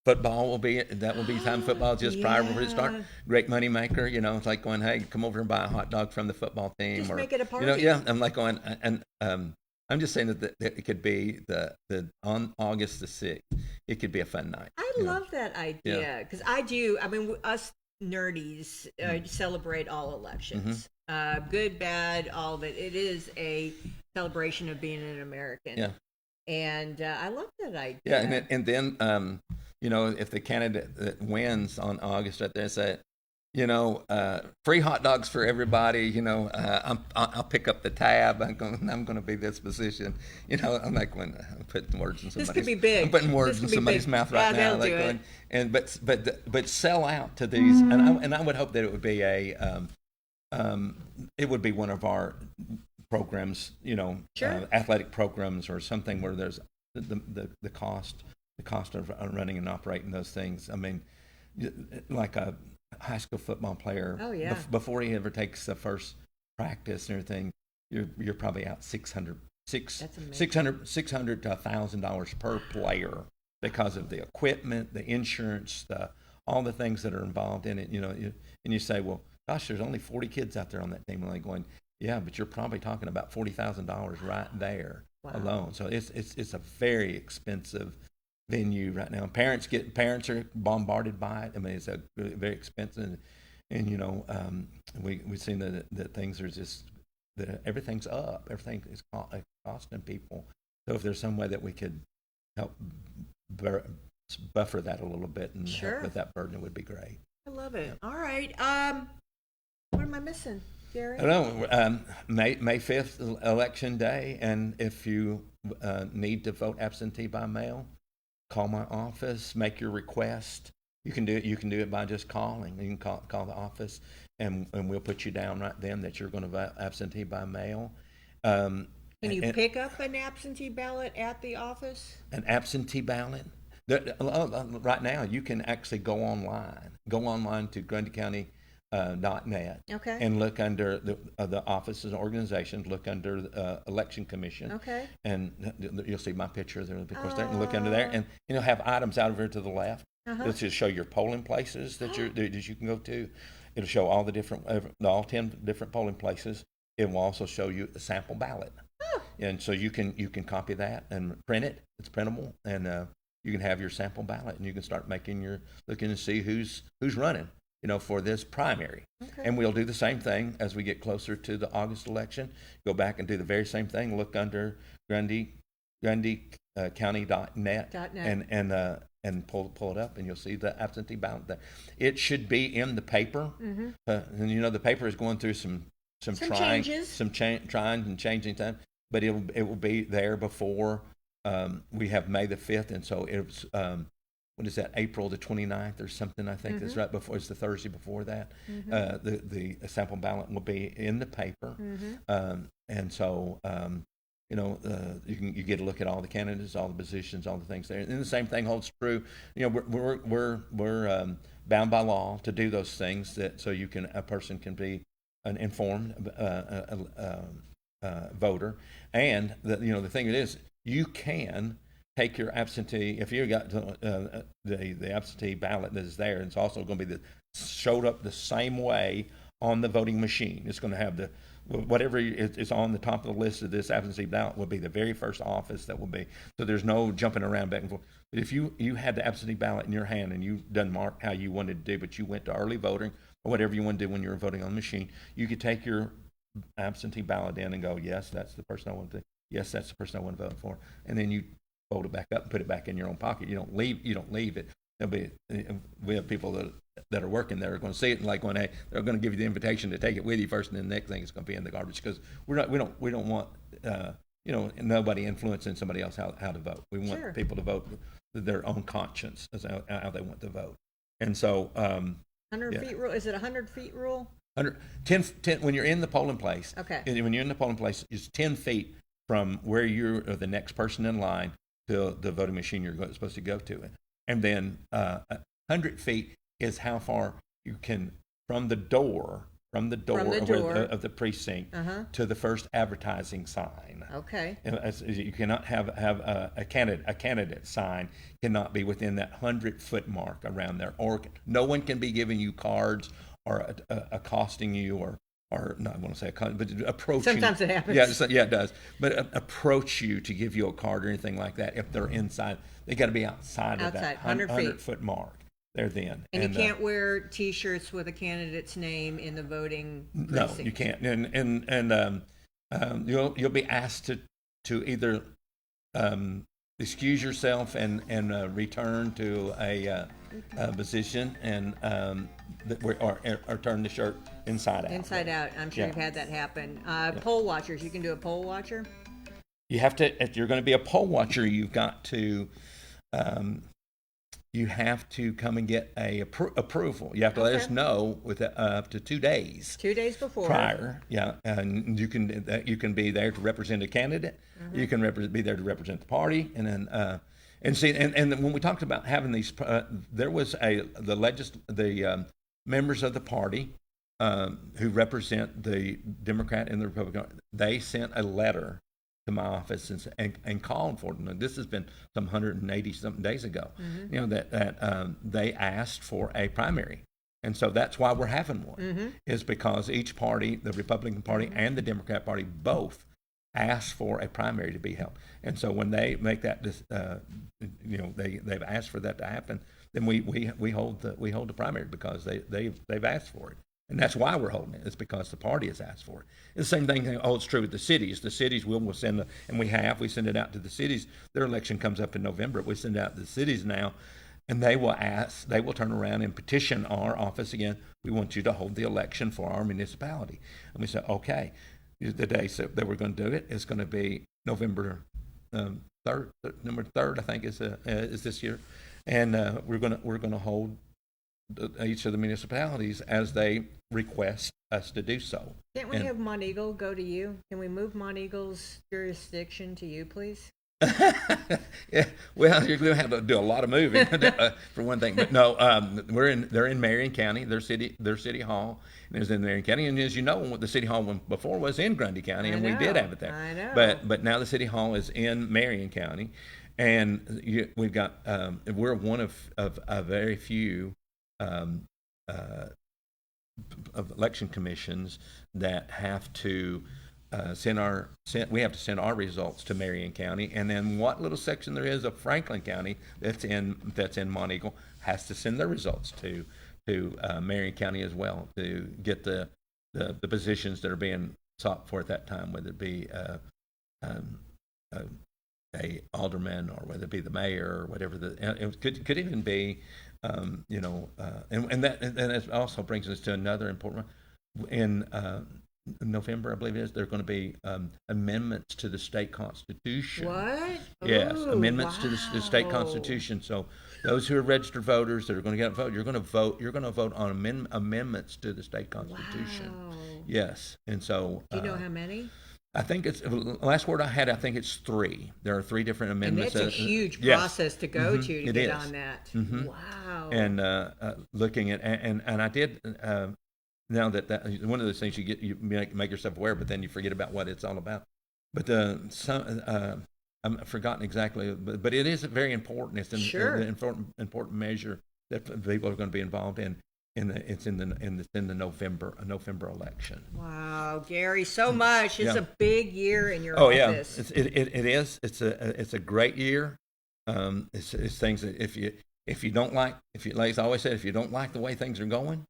Football will be time. Football just prior before it starts. Great money maker. It's like going, hey, come over and buy a hot dog from the football team. Just make it a party. I'm like going and. I'm just saying that it could be on August the 6th. It could be a fun night. I love that idea because I do. I mean, us nerdies celebrate all elections, good, bad, all of it. It is a celebration of being an American. Yeah, and I love that idea. Yeah, and then if the candidate that wins on August right there say, free hot dogs for everybody. I'll pick up the tab. I'm going to be this position. I'm like when I'm putting words in somebody's. This could be big. I'm putting words in somebody's mouth right now. Like going, but sell out to these, and I would hope that it would be it would be one of our programs. Athletic programs or something where there's the cost of running and operating those things. I mean, like a high school football player, before he ever takes the first practice and everything, you're probably out $600 to $1,000 per player because of the equipment, the insurance, all the things that are involved in it. And you say, well, gosh, there's only 40 kids out there on that team. And they're going, yeah, but you're probably talking about $40,000 right there alone. So it's a very expensive venue right now. Parents are bombarded by it. I mean, it's very expensive, and we've seen that things are just that everything's up. Everything is costing people. So if there's some way that we could help buffer that a little bit and help with that burden, it would be great. I love it. All right. What am I missing, Garry? I don't know. May 5th, Election Day, and if you need to vote absentee by mail, call my office, make your request. You can do it by just calling. You can call the office and we'll put you down right then that you're going to vote absentee by mail. Can you pick up an absentee ballot at the office? An absentee ballot? Right now, you can actually go online to GrundyCounty.net, Okay. and look under the offices and organizations, look under Election Commission. Okay. And you'll see my picture there, of course, there, and look under there, and you'll have items out over to the left. It'll just show your polling places that you can go to. It'll show all all 10 different polling places. It will also show you a sample ballot. And so you can copy that and print it. It's printable, and you can have your sample ballot, and you can start looking and see who's running, for this primary. Okay. And we'll do the same thing as we get closer to the August election. Go back and do the very same thing. Look under GrundyCounty.net and pull it up, and you'll see the absentee ballot there. It should be in the paper, and the paper is going through some changes, trying and changing time. But it will be there before we have May the 5th, and so it's what is that, April the 29th or something, I think. That's right before, it's the Thursday before that. The sample ballot will be in the paper, and so you get a look at all the candidates, all the positions, all the things there. And the same thing holds true. We're bound by law to do those things so a person can be an informed voter. And the thing is, you can take your absentee, if you got the absentee ballot that is there, it's also going to be showed up the same way on the voting machine. It's going to have whatever is on the top of the list of this absentee ballot will be the very first office that will be. So there's no jumping around back and forth. But if you had the absentee ballot in your hand and you done mark how you wanted to do, but you went to early voting or whatever you want to do when you were voting on the machine, you could take your absentee ballot in and go, yes, that's the person I want to. Yes, that's the person I want to vote for. And then you fold it back up and put it back in your own pocket. You don't leave it. We have people that are working there are going to see it and going, hey, they're going to give you the invitation to take it with you first, and then the next thing is going to be in the garbage, because we don't want nobody influencing somebody else how to vote. We want people to vote their own conscience as how they want to vote. And so 100 feet rule, is it 100 feet rule? 10 when you're in the polling place. Okay. When you're in the polling place, it's 10 feet from where you're the next person in line to the voting machine you're supposed to go to. And then 100 feet is how far you can from the door of the precinct to the first advertising sign. Okay. You cannot have a candidate sign cannot be within that 100-foot mark around there, or no one can be giving you cards or accosting you or not, I want to say but approaching. Sometimes it happens. Yeah, it does. But approach you to give you a card or anything like that. If they're inside, they got to be outside of that 100-foot mark. There then. And you can't wear T-shirts with a candidate's name in the voting precinct. No, you can't. And you'll be asked to either excuse yourself and return to a position or turn the shirt inside out. Inside out. I'm sure you've had that happen. Poll watchers. You can do a poll watcher. You have to. If you're going to be a poll watcher, you've got to. You have to come and get a approval. You have to let us know with up to 2 days. 2 days before. Prior, yeah, and you can be there to represent a candidate. You can be there to represent the party, and then and when we talked about having these, there was the members of the party who represent the Democrat and the Republican. They sent a letter to my office and called for them. This has been some 180 something days ago. That they asked for a primary, and so that's why we're having one. Is because each party, the Republican Party and the Democrat Party, both asked for a primary to be held. And so when they make that, they've asked for that to happen, then we hold the primary because they've asked for it. And that's why we're holding it. It's because the party has asked for it. It's the same thing holds true with the cities. The cities will send, and we send it out to the cities. Their election comes up in November. We send it out to the cities now, and they will turn around and petition our office again. We want you to hold the election for our municipality. And we say, okay, the day that we're going to do it is going to be November 3rd, I think is this year. And we're going to hold each of the municipalities as they request us to do so. Can't we have Mont Eagle go to you? Can we move Mont Eagle's jurisdiction to you, please? Yeah, well, you're going to have to do a lot of moving for one thing. But no, they're in Marion County. Their city hall is in Marion County, and as you know, the city hall before was in Grundy County, and we did have it there. I know. But now the city hall is in Marion County, and we've got we're one of very few of election commissions that have to we have to send our results to Marion County, and then what little section there is of Franklin County that's in Mont Eagle has to send their results to Marion County as well to get the positions that are being sought for at that time, whether it be a alderman or whether it be the mayor or whatever. It could even be and that also brings us to another important one. In November, I believe it is, there are going to be amendments to the state constitution. What? Yes, Ooh, amendments to the state constitution. So those who are registered voters that are going to get a vote, you're going to vote on amendments to the state constitution. Wow. Yes, and so Do you know how many? I think last word I had. I think it's 3. There are 3 different And amendments. it's a huge yes. process to go to It get is. on that. Wow. And looking at and I did now that one of those things you make yourself aware, but then you forget about what it's all about. But I've forgotten exactly, but it is very important. It's an important measure that people are going to be involved in. It's in the November election. Wow, Gary, so much. It's Yeah. a big year in your Oh office. yeah, it is. It's a great year. It's things that if you don't like, like I always said, if you don't like the way things are going,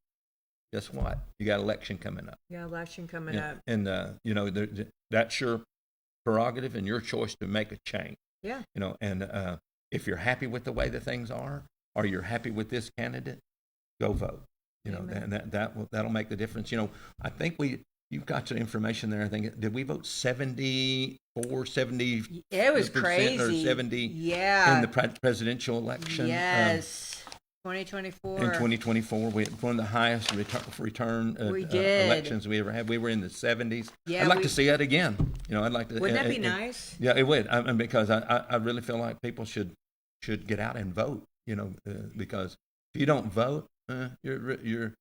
guess what? You got election coming up. Yeah, election coming up. And that's your prerogative and your choice to make a change. Yeah. And if you're happy with the way that things are, or you're happy with this candidate, go vote. And that'll make the difference. I think you've got some information there. I think, did we vote 74, 70? It was crazy. Or 70 in the presidential election. Yes. 2024. In 2024, we had one of the highest return elections we ever had. We were in the 70s. Yeah, I'd like to see that again. I'd like to. Wouldn't that be nice? Yeah, it would. Because I really feel like people should get out and vote. Because if you don't vote, you're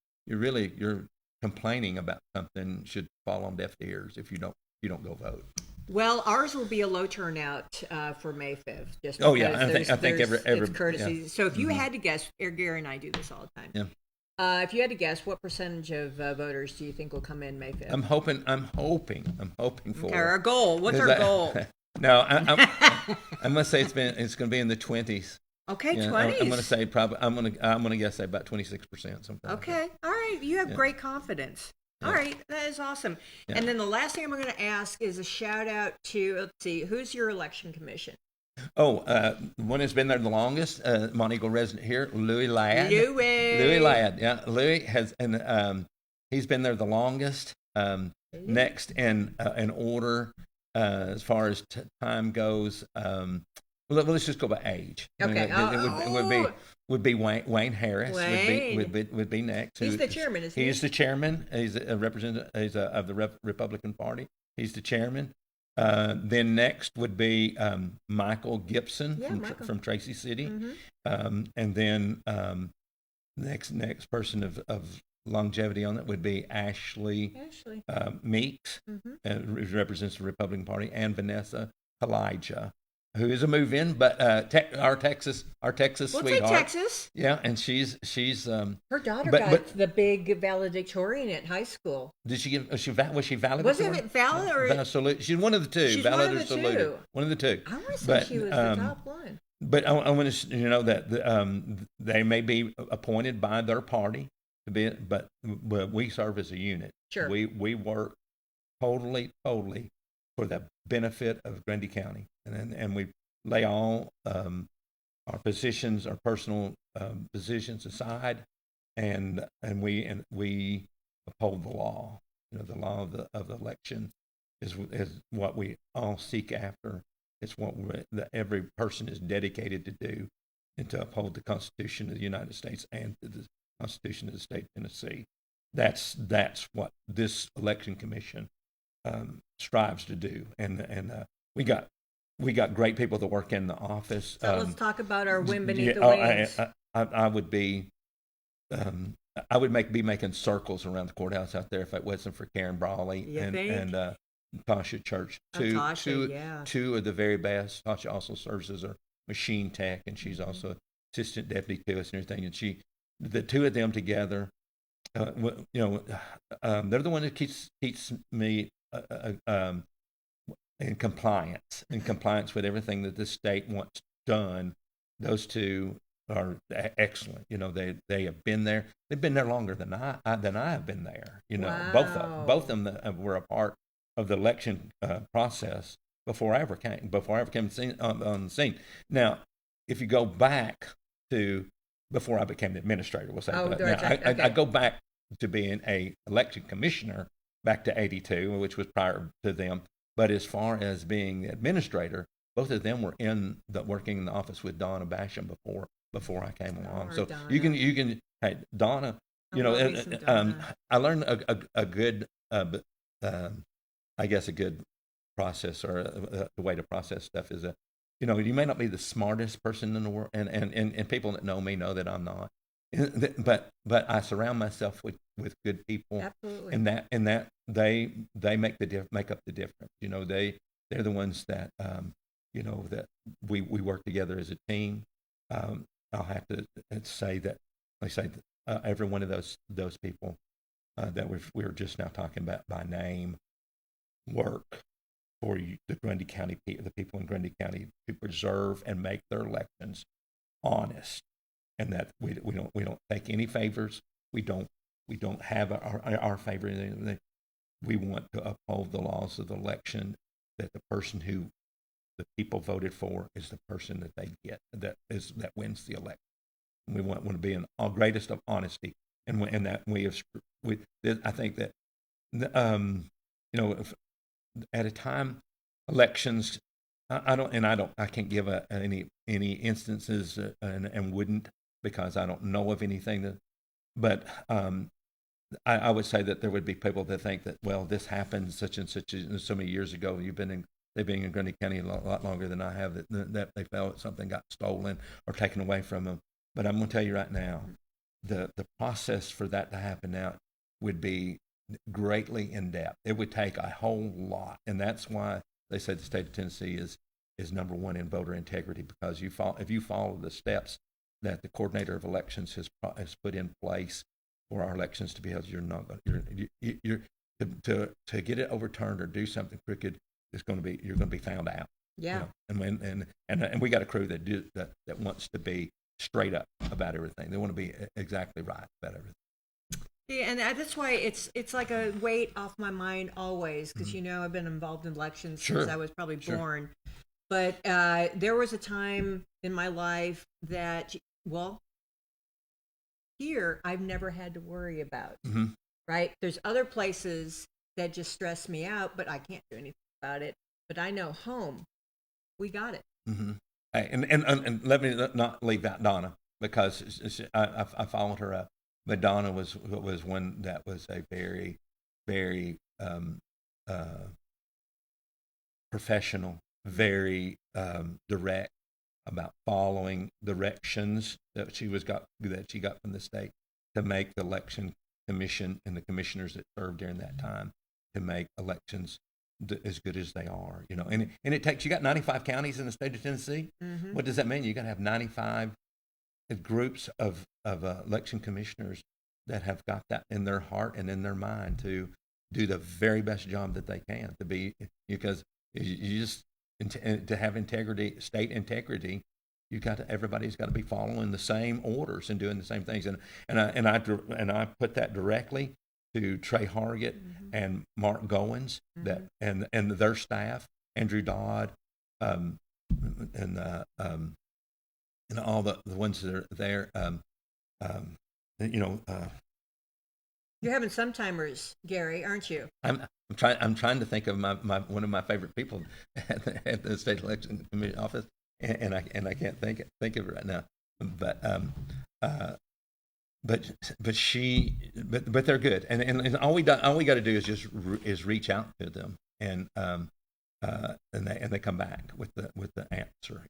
complaining about something should fall on deaf ears if you don't go vote. Well, ours will be a low turnout for May 5th. Just I think every it's courtesy. Yeah. So if you had to guess, Gary and I do this all the time. Yeah. If you had to guess, what percentage of voters do you think will come in May 5th? I'm hoping for. Okay, our goal. What's our goal? No, I'm gonna say it's going to be in the 20s. Okay, 20s. I'm going to say probably. I'm going to guess about 26%. Something. Okay, like all right. You have great confidence. Yeah. All right, that is awesome. Yeah. And then the last thing I'm going to ask is a shout out to, let's see, who's your election commission? Oh, one that's been there the longest, Mont Eagle resident here, Louis Ladd. Louis Ladd, yeah. Louis has, and he's been there the longest. Next in order, as far as time goes, let's just go by age. Okay. It would be Wayne Harris. Would be next. He's the chairman, isn't he? He's the chairman. He's a representative. He's of the Republican Party. He's the chairman. Then next would be Michael Gibson from Tracy City, and then next person of longevity on it would be Ashley Meeks, who represents the Republican Party, and Vanessa Elijah, who is a move-in, but our Texas sweetheart. We'll take Texas. Yeah, and she's her daughter got the big valedictorian at high school. Did she get? Was she valedictorian? Wasn't it valid or she's one of the two. She's valid one or of the saluted. two. One of the two. I want to say she was the top one. But I want to that they may be appointed by their party to be, but we serve as a unit. Sure. We work totally for the benefit of Grundy County, and we lay all our positions, our personal positions aside, and we uphold the law. The law of the election is what we all seek after. It's what every person is dedicated to do, and to uphold the Constitution of the United States and Constitution of the state of Tennessee. That's what this election commission strives to do, and we got great people that work in the office. So let's talk about our win beneath the yeah, wings. I would be. Be making circles around the courthouse out there if it wasn't for Karen Brawley and Tasha Church. Two of the very best. Tasha also serves as a machine tech, and she's also assistant deputy to us and everything. And the two of them together, they're the one that keeps me in compliance with everything that the state wants done. Those two are excellent. They have been there. They've been there longer than I have been there. Wow. Both of them were a part of the election process before I ever came on the scene. Now, if you go back to before I became the administrator, we'll say. I go back to being a election commissioner back to '82, which was prior to them. But as far as being the administrator, both of them were working in the office with Donna Basham before I came along. So Donna. you can hey, Donna. I learned a good I guess a good process or the way to process stuff is you may not be the smartest person in the world, and people that know me know that I'm not. But I surround myself with good people. Absolutely. And that they make up the difference. They're the ones that that we work together as a team. I'll have to say that every one of those people that we were just now talking about by name work for the Grundy County, the people in Grundy County, to preserve and make their elections honest, and that we don't take any favors. We don't have our favor. We want to uphold the laws of the election. That the person who the people voted for is the person that they get that wins the election. And we want to be in all greatest of honesty, and that I think that at a time elections, I can't give any instances and wouldn't, because I don't know of anything but I would say that there would be people that think that, well, this happened such and such so many years ago. They've been in Grundy County a lot longer than I have. That they felt something got stolen or taken away from them. But I'm going to tell you right now, the process for that to happen now would be greatly in depth. It would take a whole lot, and that's why they say the state of Tennessee is number one in voter integrity, because if you follow the steps that the coordinator of elections has put in place for our elections to be held, you're to get it overturned or do something crooked, you're going to be found out. Yeah. And we got a crew that wants to be straight up about everything. They want to be exactly right about everything. Yeah, and that's why it's like a weight off my mind always, because I've been involved in elections since I was probably born. But there was a time in my life that, here I've never had to worry about. Mm-hmm. Right? There's other places that just stress me out, but I can't do anything about it. But I know home, we got it. Mm-hmm. Hey, and let me not leave out Donna, because I followed her up. But Donna was one that was a very, very professional, very direct about following directions that she got from the state to make the election commission and the commissioners that served during that time to make elections as good as they are. And it takes, you got 95 counties in the state of Tennessee. Mm-hmm. What does that mean? You got to have 95 groups of election commissioners that have got that in their heart and in their mind to do the very best job that they can to be, because you just to have integrity, state integrity, everybody's got to be following the same orders and doing the same things. And I put that directly to Trey Hargett and Mark Goins, that and their staff, Andrew Dodd, and all the ones that are there. You're having some timers, Gary, aren't you? I'm trying to think of my one of my favorite people at the state election committee office, and I can't think of it right now. But but they're good, and all we got to do is is reach out to them, and they come back with the answer,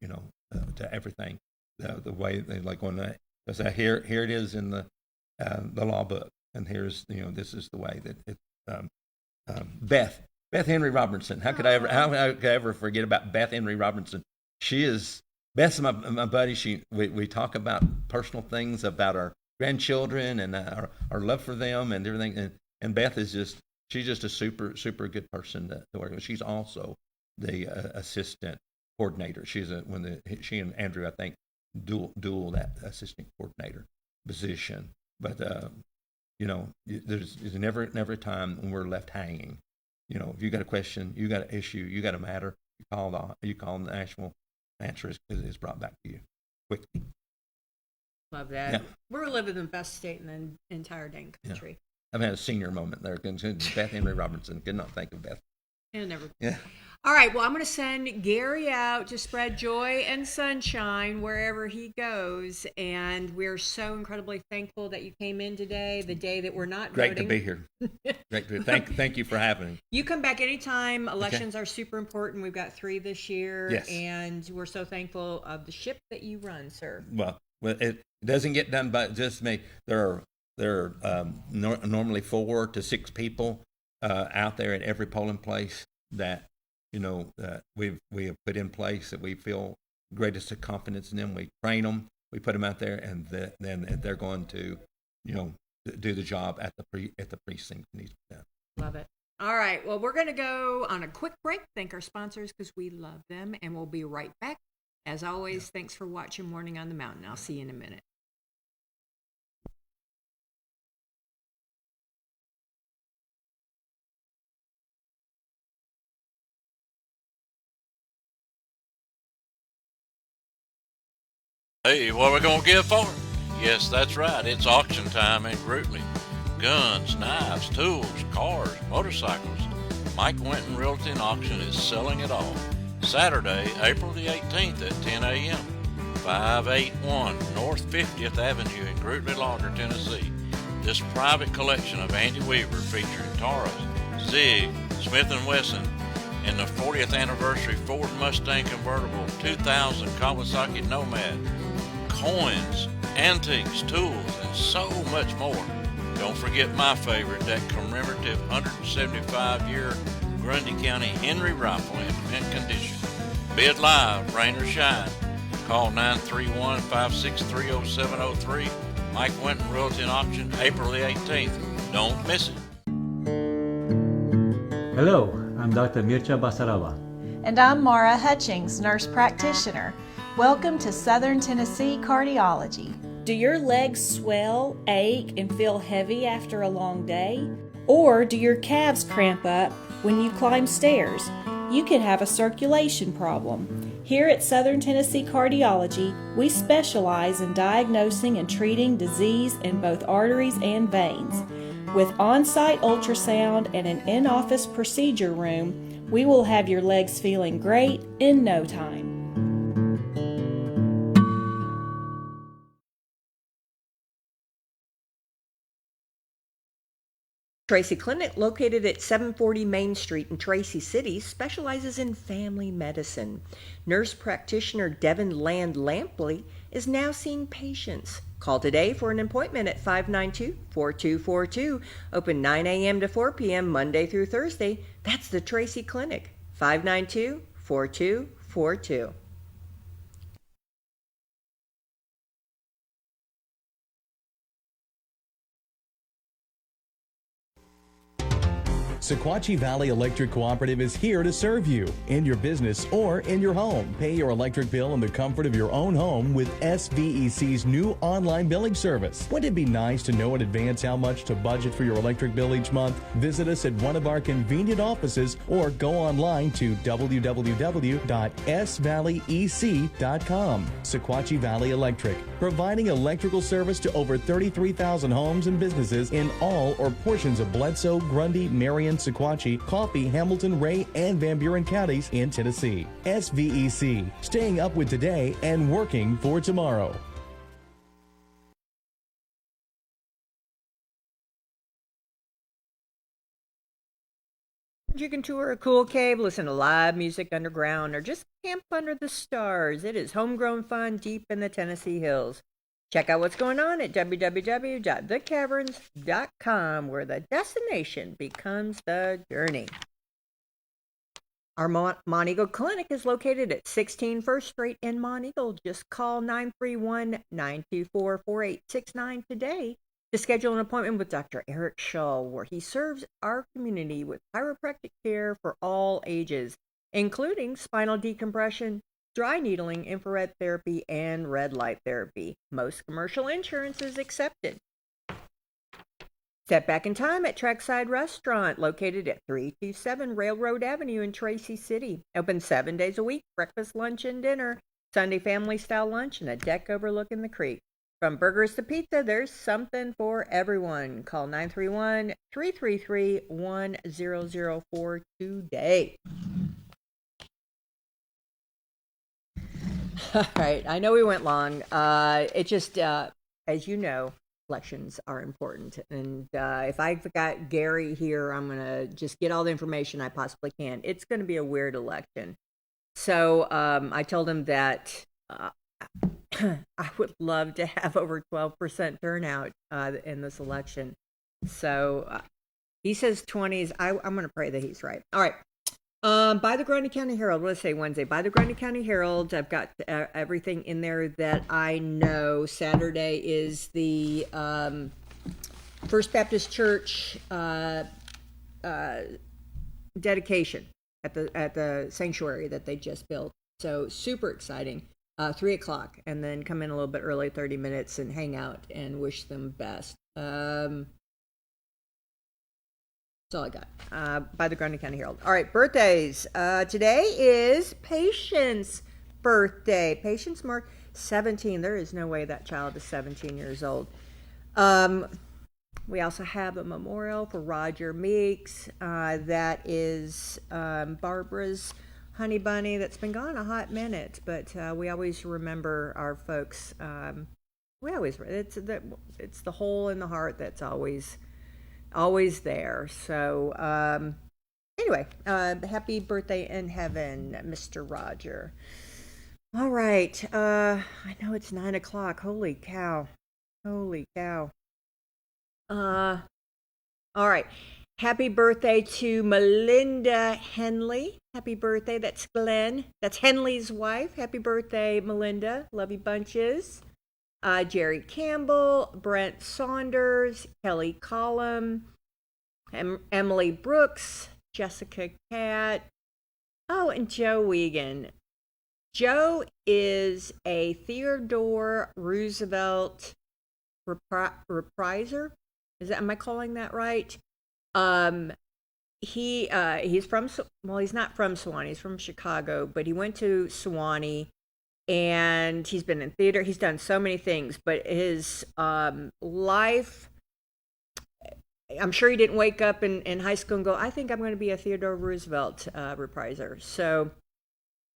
to everything, the way they like when they say here it is in the law book, and here's this is the way that it. Beth Henry Robertson. How could I ever forget about Beth Henry Robertson? Beth's my buddy. We talk about personal things about our grandchildren and our love for them and everything. And Beth she's just a super good person to work with. She's also the assistant coordinator. She and Andrew, I think, dual that assistant coordinator position. But there's never a time when we're left hanging. If you got a question, you got an issue, you got a matter, you call the national answer is brought back to you quickly. Love that. Yeah. We're living in the best state in the entire dang country. Yeah. I've had a senior moment there. Beth Henry Robertson. Could not think of Beth. Yeah. All right. Well, I'm going to send Garry out to spread joy and sunshine wherever he goes. And we're so incredibly thankful that you came in today, the day that we're not Great voting. to be here. Great to thank you for having me. You come back anytime. Elections are super important. We've got 3 this year. Yes. And we're so thankful of the ship that you run, sir. Well, it doesn't get done by just me. There are normally 4 to 6 people out there at every polling place that we have put in place that we feel greatest of confidence in them. We train them, we put them out there, and then they're going to do the job at the precinct. Love it. All right. Well, we're going to go on a quick break. Thank our sponsors because we love them, and we'll be right back. As always, thanks for watching Morning on the Mountain. I'll see you in a minute. Hey, what are we going to give for it? Yes, that's right. It's auction time in Grootly. Guns, knives, tools, cars, motorcycles. Mike Winton Realty and Auction is selling it all. Saturday, April the 18th at 10 a.m. 581 North 50th Avenue in Grootly Lager, Tennessee. This private collection of Andy Weaver featuring Taurus, Zig, Smith & Wesson, and the 40th anniversary Ford Mustang convertible 2000 Kawasaki Nomad, coins, antiques, tools, and so much more. Don't forget my favorite, that commemorative 175-year Grundy County Henry rifle in mint condition. Bid live, rain or shine. Call 931-563-0703. Mike Winton Realty and Auction, April the 18th. Don't miss it. Hello, I'm Dr. Mircea Basaraba. And I'm Mara Hutchings, nurse practitioner. Welcome to Southern Tennessee Cardiology. Do your legs swell, ache, and feel heavy after a long day? Or do your calves cramp up when you climb stairs? You could have a circulation problem. Here at Southern Tennessee Cardiology, we specialize in diagnosing and treating disease in both arteries and veins. With on-site ultrasound and an in-office procedure room, we will have your legs feeling great in no time. Tracy Clinic, located at 740 Main Street in Tracy City, specializes in family medicine. Nurse practitioner Devin Land Lampley is now seeing patients. Call today for an appointment at 592-4242. Open 9 a.m. to 4 p.m. Monday through Thursday. That's the Tracy Clinic, 592-4242. Sequatchie Valley Electric Cooperative is here to serve you in your business or in your home. Pay your electric bill in the comfort of your own home with SVEC's new online billing service. Wouldn't it be nice to know in advance how much to budget for your electric bill each month? Visit us at one of our convenient offices or go online to www.svalleyec.com. Sequatchie Valley Electric, providing electrical service to over 33,000 homes and businesses in all or portions of Bledsoe, Grundy, Marion, Sequatchie, Coffee, Hamilton, Ray, and Van Buren counties in Tennessee. SVEC, staying up with today and working for tomorrow. You can tour a cool cave, listen to live music underground, or just camp under the stars. It is homegrown fun deep in the Tennessee hills. Check out what's going on at www.thecaverns.com, where the destination becomes the journey. Our Monteagle Clinic is located at 16 First Street in Monteagle. Just call 931-924-4869 today to schedule an appointment with Dr. Eric Shaw, where he serves our community with chiropractic care for all ages, including spinal decompression, dry needling, infrared therapy, and red light therapy. Most commercial insurance is accepted. Step back in time at Trackside Restaurant, located at 327 Railroad Avenue in Tracy City. Open 7 days a week, breakfast, lunch, and dinner, Sunday family-style lunch, and a deck overlooking the creek. From burgers to pizza, there's something for everyone. Call 931-333-1004 today. All right, I know we went long. It just, as you know, elections are important. And if I've got Garry here, I'm going to just get all the information I possibly can. It's going to be a weird election. So I told him that I would love to have over 12% turnout in this election. So he says 20s. I'm going to pray that he's right. All right. By the Grundy County Herald, what did I say Wednesday? By the Grundy County Herald, I've got everything in there that I know. Saturday is the First Baptist Church dedication at the sanctuary that they just built. So super exciting. 3 o'clock, and then come in a little bit early, 30 minutes, and hang out and wish them best. That's all I got. By the Grundy County Herald. All right, birthdays. Today is Patience' birthday. Patience marked 17. There is no way that child is 17 years old. We also have a memorial for Roger Meeks. That is Barbara's honey bunny that's been gone a hot minute, but we always remember our folks. It's the hole in the heart that's always there. So anyway, happy birthday in heaven, Mr. Roger. All right, I know it's 9 o'clock. Holy cow. All right. Happy birthday to Melinda Henley. Happy birthday. That's Glenn. That's Henley's wife. Happy birthday, Melinda. Love you bunches. Jerry Campbell, Brent Saunders, Kelly Collum, Emily Brooks, Jessica Catt. Oh, and Joe Wiegand. Joe is a Theodore Roosevelt repriser. Am I calling that right? He's from, well, he's not from Sewanee, he's from Chicago, but he went to Sewanee, and he's been in theater. He's done so many things, but his life, I'm sure he didn't wake up in high school and go, I think I'm going to be a Theodore Roosevelt repriser. So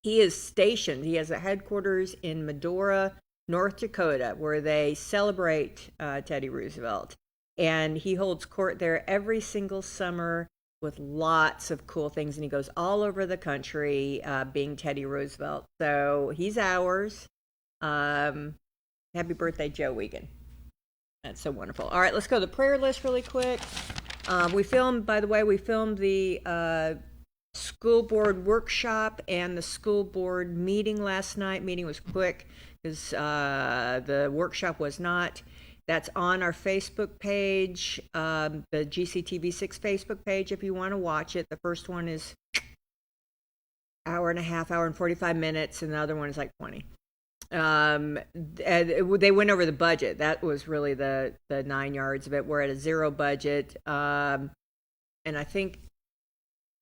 he is stationed. He has a headquarters in Medora, North Dakota, where they celebrate Teddy Roosevelt. And he holds court there every single summer with lots of cool things. And he goes all over the country being Teddy Roosevelt. So he's ours. Happy birthday, Joe Wiegand. That's so wonderful. All right, let's go to the prayer list really quick. We filmed the school board workshop and the school board meeting last night. Meeting was quick because the workshop was not. That's on our Facebook page, the GCTV6 Facebook page, if you want to watch it. The first one is hour and 45 minutes, and the other one is like 20. They went over the budget. That was really the 9 yards of it. We're at a zero budget. And I think,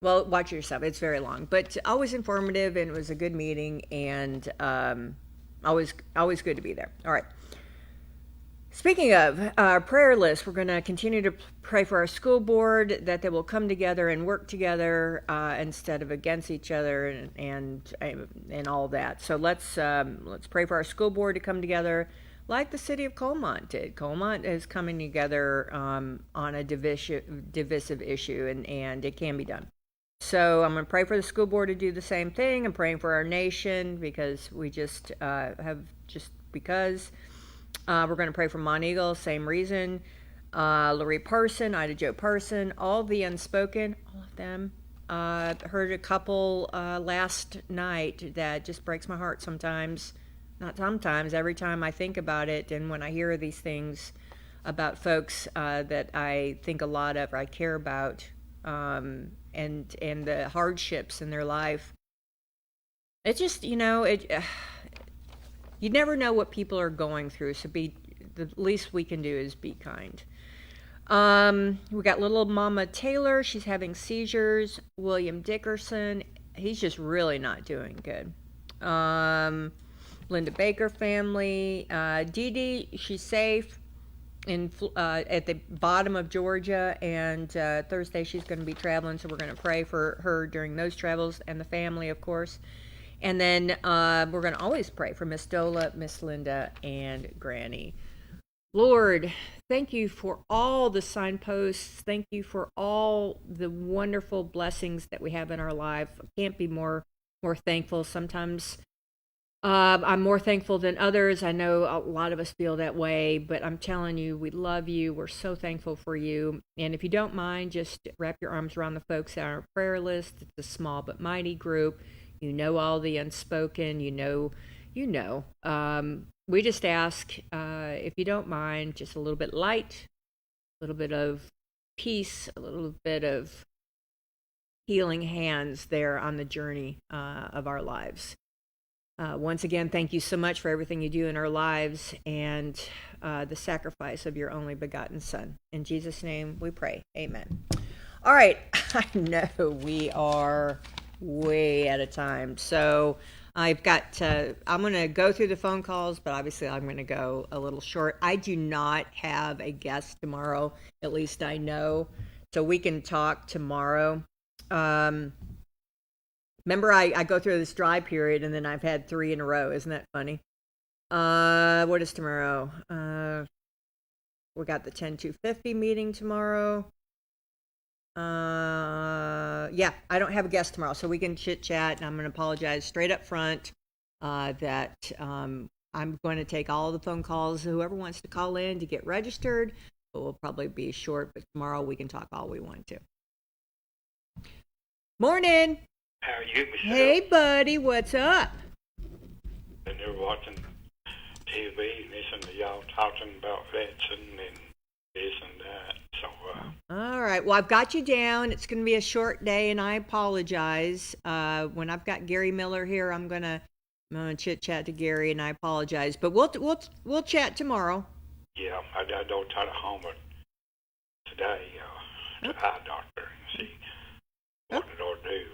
well, watch it yourself. It's very long, but always informative, and it was a good meeting, and always good to be there. All right. Speaking of our prayer list, we're going to continue to pray for our school board, that they will come together and work together instead of against each other and all that. So let's pray for our school board to come together like the city of Colmont did. Colmont is coming together on a divisive issue, and it can be done. So I'm going to pray for the school board to do the same thing. I'm praying for our nation because we just because. We're going to pray for Mont Eagle, same reason. Loree Parson, Ida Jo Parson, all the unspoken, all of them. Heard a couple last night that just breaks my heart sometimes. Not sometimes, every time I think about it, and when I hear these things about folks that I think a lot of or I care about, and the hardships in their life. It just, you never know what people are going through, so the least we can do is be kind. We got little Mama Taylor, she's having seizures. William Dickerson, he's just really not doing good. Linda Baker family. Dee Dee, she's safe at the bottom of Georgia, and Thursday she's going to be traveling, so we're going to pray for her during those travels and the family, of course. And then we're going to always pray for Miss Dola, Miss Linda, and Granny. Lord, thank you for all the signposts. Thank you for all the wonderful blessings that we have in our life. I can't be more thankful. Sometimes I'm more thankful than others. I know a lot of us feel that way, but I'm telling you, we love you. We're so thankful for you. And if you don't mind, just wrap your arms around the folks on our prayer list. It's a small but mighty group. You know all the unspoken. You know. We just ask, if you don't mind, just a little bit light, a little bit of peace, a little bit of healing hands there on the journey of our lives. Once again, thank you so much for everything you do in our lives and the sacrifice of your only begotten Son. In Jesus' name we pray. Amen. All right. I know we are way out of time. So I'm going to go through the phone calls, but obviously I'm going to go a little short. I do not have a guest tomorrow. At least I know. So we can talk tomorrow. Remember, I go through this dry period, and then I've had 3 in a row. Isn't that funny? What is tomorrow? We got the 10-250 meeting tomorrow. Yeah, I don't have a guest tomorrow, so we can chit chat, and I'm going to apologize straight up front that I'm going to take all the phone calls, whoever wants to call in to get registered, but we'll probably be short, but tomorrow we can talk all we want to. Morning. How are you, Michelle? Hey, buddy, what's up? And they're watching TV, listening to y'all talking about vets and this and that. So, all right. Well, I've got you down. It's going to be a short day, and I apologize. When I've got Gary Miller here, I'm gonna chit chat to Gary, and I apologize. But we'll chat tomorrow. Yeah, I don't try to home today to the eye doctor and see what it ought to do.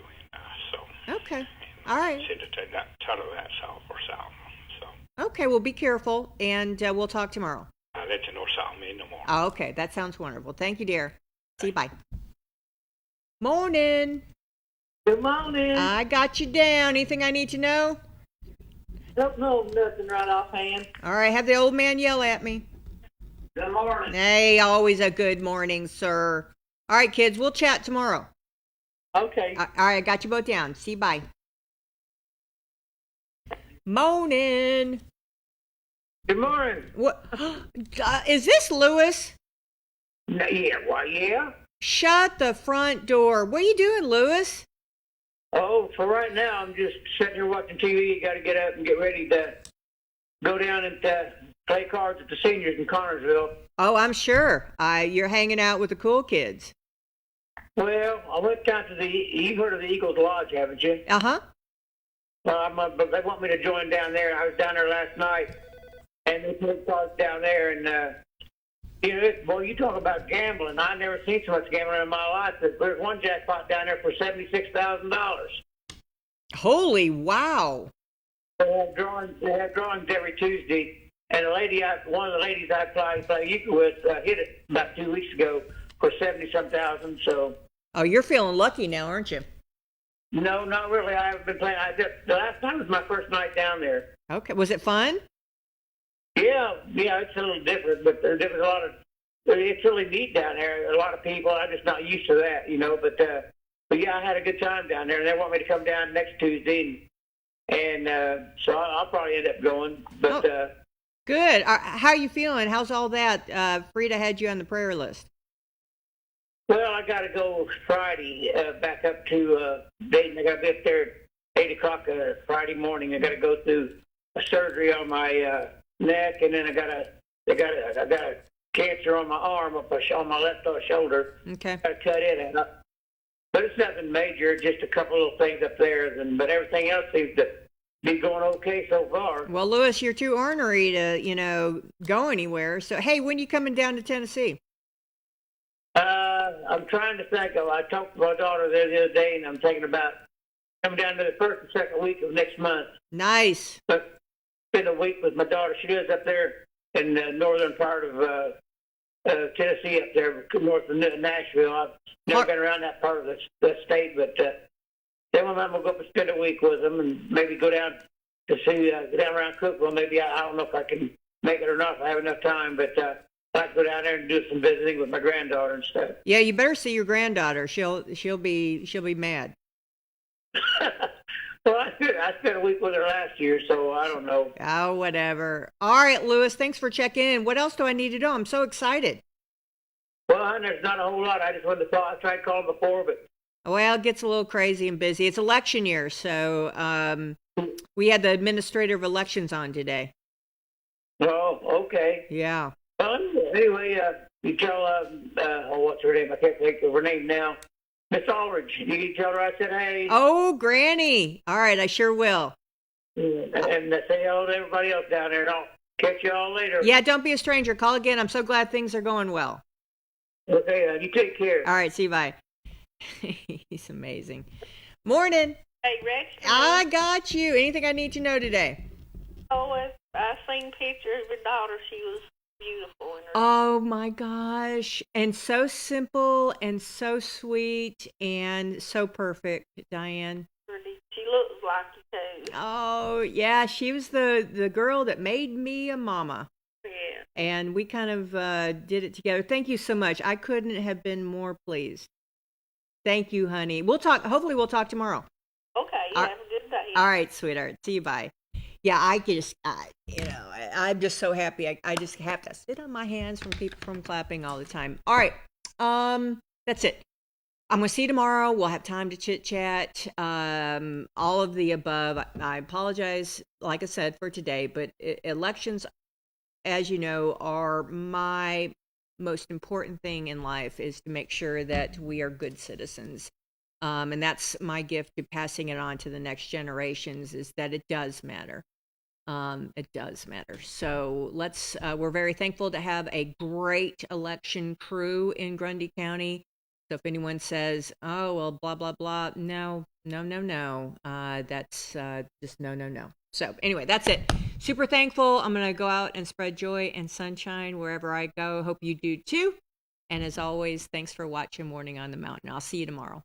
So. Okay. All right. Said to take that that's off or something. So. Okay. Well, be careful, and we'll talk tomorrow. I'll let you know something in the morning. Oh, okay. That sounds wonderful. Thank you, dear. See you. Bye. Morning. Good morning. I got you down. Anything I need to know? Don't know nothing right offhand. All right. Have the old man yell at me. Good morning. Hey, always a good morning, sir. All right, kids. We'll chat tomorrow. Okay. All right. I got you both down. See you. Bye. Morning. Good morning. What? Is this Lewis? Yeah, why, yeah. Shut the front door. What are you doing, Lewis? Oh, for right now, I'm just sitting here watching TV. You got to get up and get ready to go down and play cards at the seniors in Connorsville. Oh, I'm sure. You're hanging out with the cool kids. Well, I went down to you've heard of the Eagles Lodge, haven't you? Uh-huh. Well, they want me to join down there. I was down there last night, and they played cards down there, and you talk about gambling. I've never seen so much gambling in my life. There's one jackpot down there for $76,000. Holy wow! They have drawings every Tuesday, and one of the ladies I play euchre with hit it about 2 weeks ago for $70-some thousand. So. Oh, you're feeling lucky now, aren't you? No, not really. I haven't been playing. The last time was my first night down there. Okay, was it fun? Yeah, it's a little different, but there's a lot of. It's really neat down there. A lot of people. I'm just not used to that, But But yeah, I had a good time down there. They want me to come down next Tuesday, and so I'll probably end up going. But good. How are you feeling? How's all that? Frida had you on the prayer list. well, I got to go Friday back up to Dayton. I got to be up there at 8 o'clock Friday morning. I got to go through a surgery on my neck, and then I got a cancer on my arm, on my left shoulder. Okay. Got to cut it out. But it's nothing major, just a couple of things up there. But everything else seems to be going okay so far. Well, Lewis, you're too ornery to, go anywhere. So, hey, when you coming down to Tennessee? I'm trying to think. I talked to my daughter the other day, and I'm thinking about coming down to the first and second week of next month. Nice. But spend a week with my daughter. She lives up there in the northern part of Tennessee, up there north of Nashville. I've never been around that part of the state, but then I'm going to go up and spend a week with them, and maybe go down to see go down around Cookville. Maybe I don't know if I can make it or not. If I have enough time, but I'd like to go down there and do some visiting with my granddaughter and stuff. Yeah, you better see your granddaughter. She'll be mad. Well, I spent a week with her last year, so I don't know. Oh, whatever. All right, Lewis, thanks for checking in. What else do I need to know? I'm so excited. Well, there's not a whole lot. I just wanted to call. I tried calling before, but Well, it gets a little crazy and busy. It's election year, so we had the administrator of elections on today. oh, okay. Yeah. Well, anyway, you tell what's her name? I can't think of her name now. Miss Aldridge. You tell her I said hey. Oh, Granny. All right, I sure will. And say hello to everybody else down there. And I'll catch you all later. Yeah, don't be a stranger. Call again. I'm so glad things are going well. Okay, you take care. All right, see you, bye. He's amazing. Morning. Hey, Rex. I got you. Anything I need to know today? Oh, I seen pictures of your daughter. She was beautiful. In her Oh, my gosh. And so simple and so sweet and so perfect, Diane. She looks like you, too. Oh, yeah. She was the girl that made me a mama. Yeah. And we kind of did it together. Thank you so much. I couldn't have been more pleased. Thank you, honey. We'll talk. Hopefully, we'll talk tomorrow. Okay. Have a good day. All right, sweetheart. See you. Bye. Yeah, I'm just so happy. I just have to sit on my hands from clapping all the time. All right. That's it. I'm going to see you tomorrow. We'll have time to chit chat. All of the above. I apologize, like I said, for today, but elections, as you know, are my most important thing in life, is to make sure that we are good citizens. And that's my gift to passing it on to the next generations, is that it does matter. It does matter. So we're very thankful to have a great election crew in Grundy County. So if anyone says, oh, well, blah, blah, blah, no. That's just no. So anyway, that's it. Super thankful. I'm going to go out and spread joy and sunshine wherever I go. Hope you do too. And as always, thanks for watching Morning on the Mountain. I'll see you tomorrow.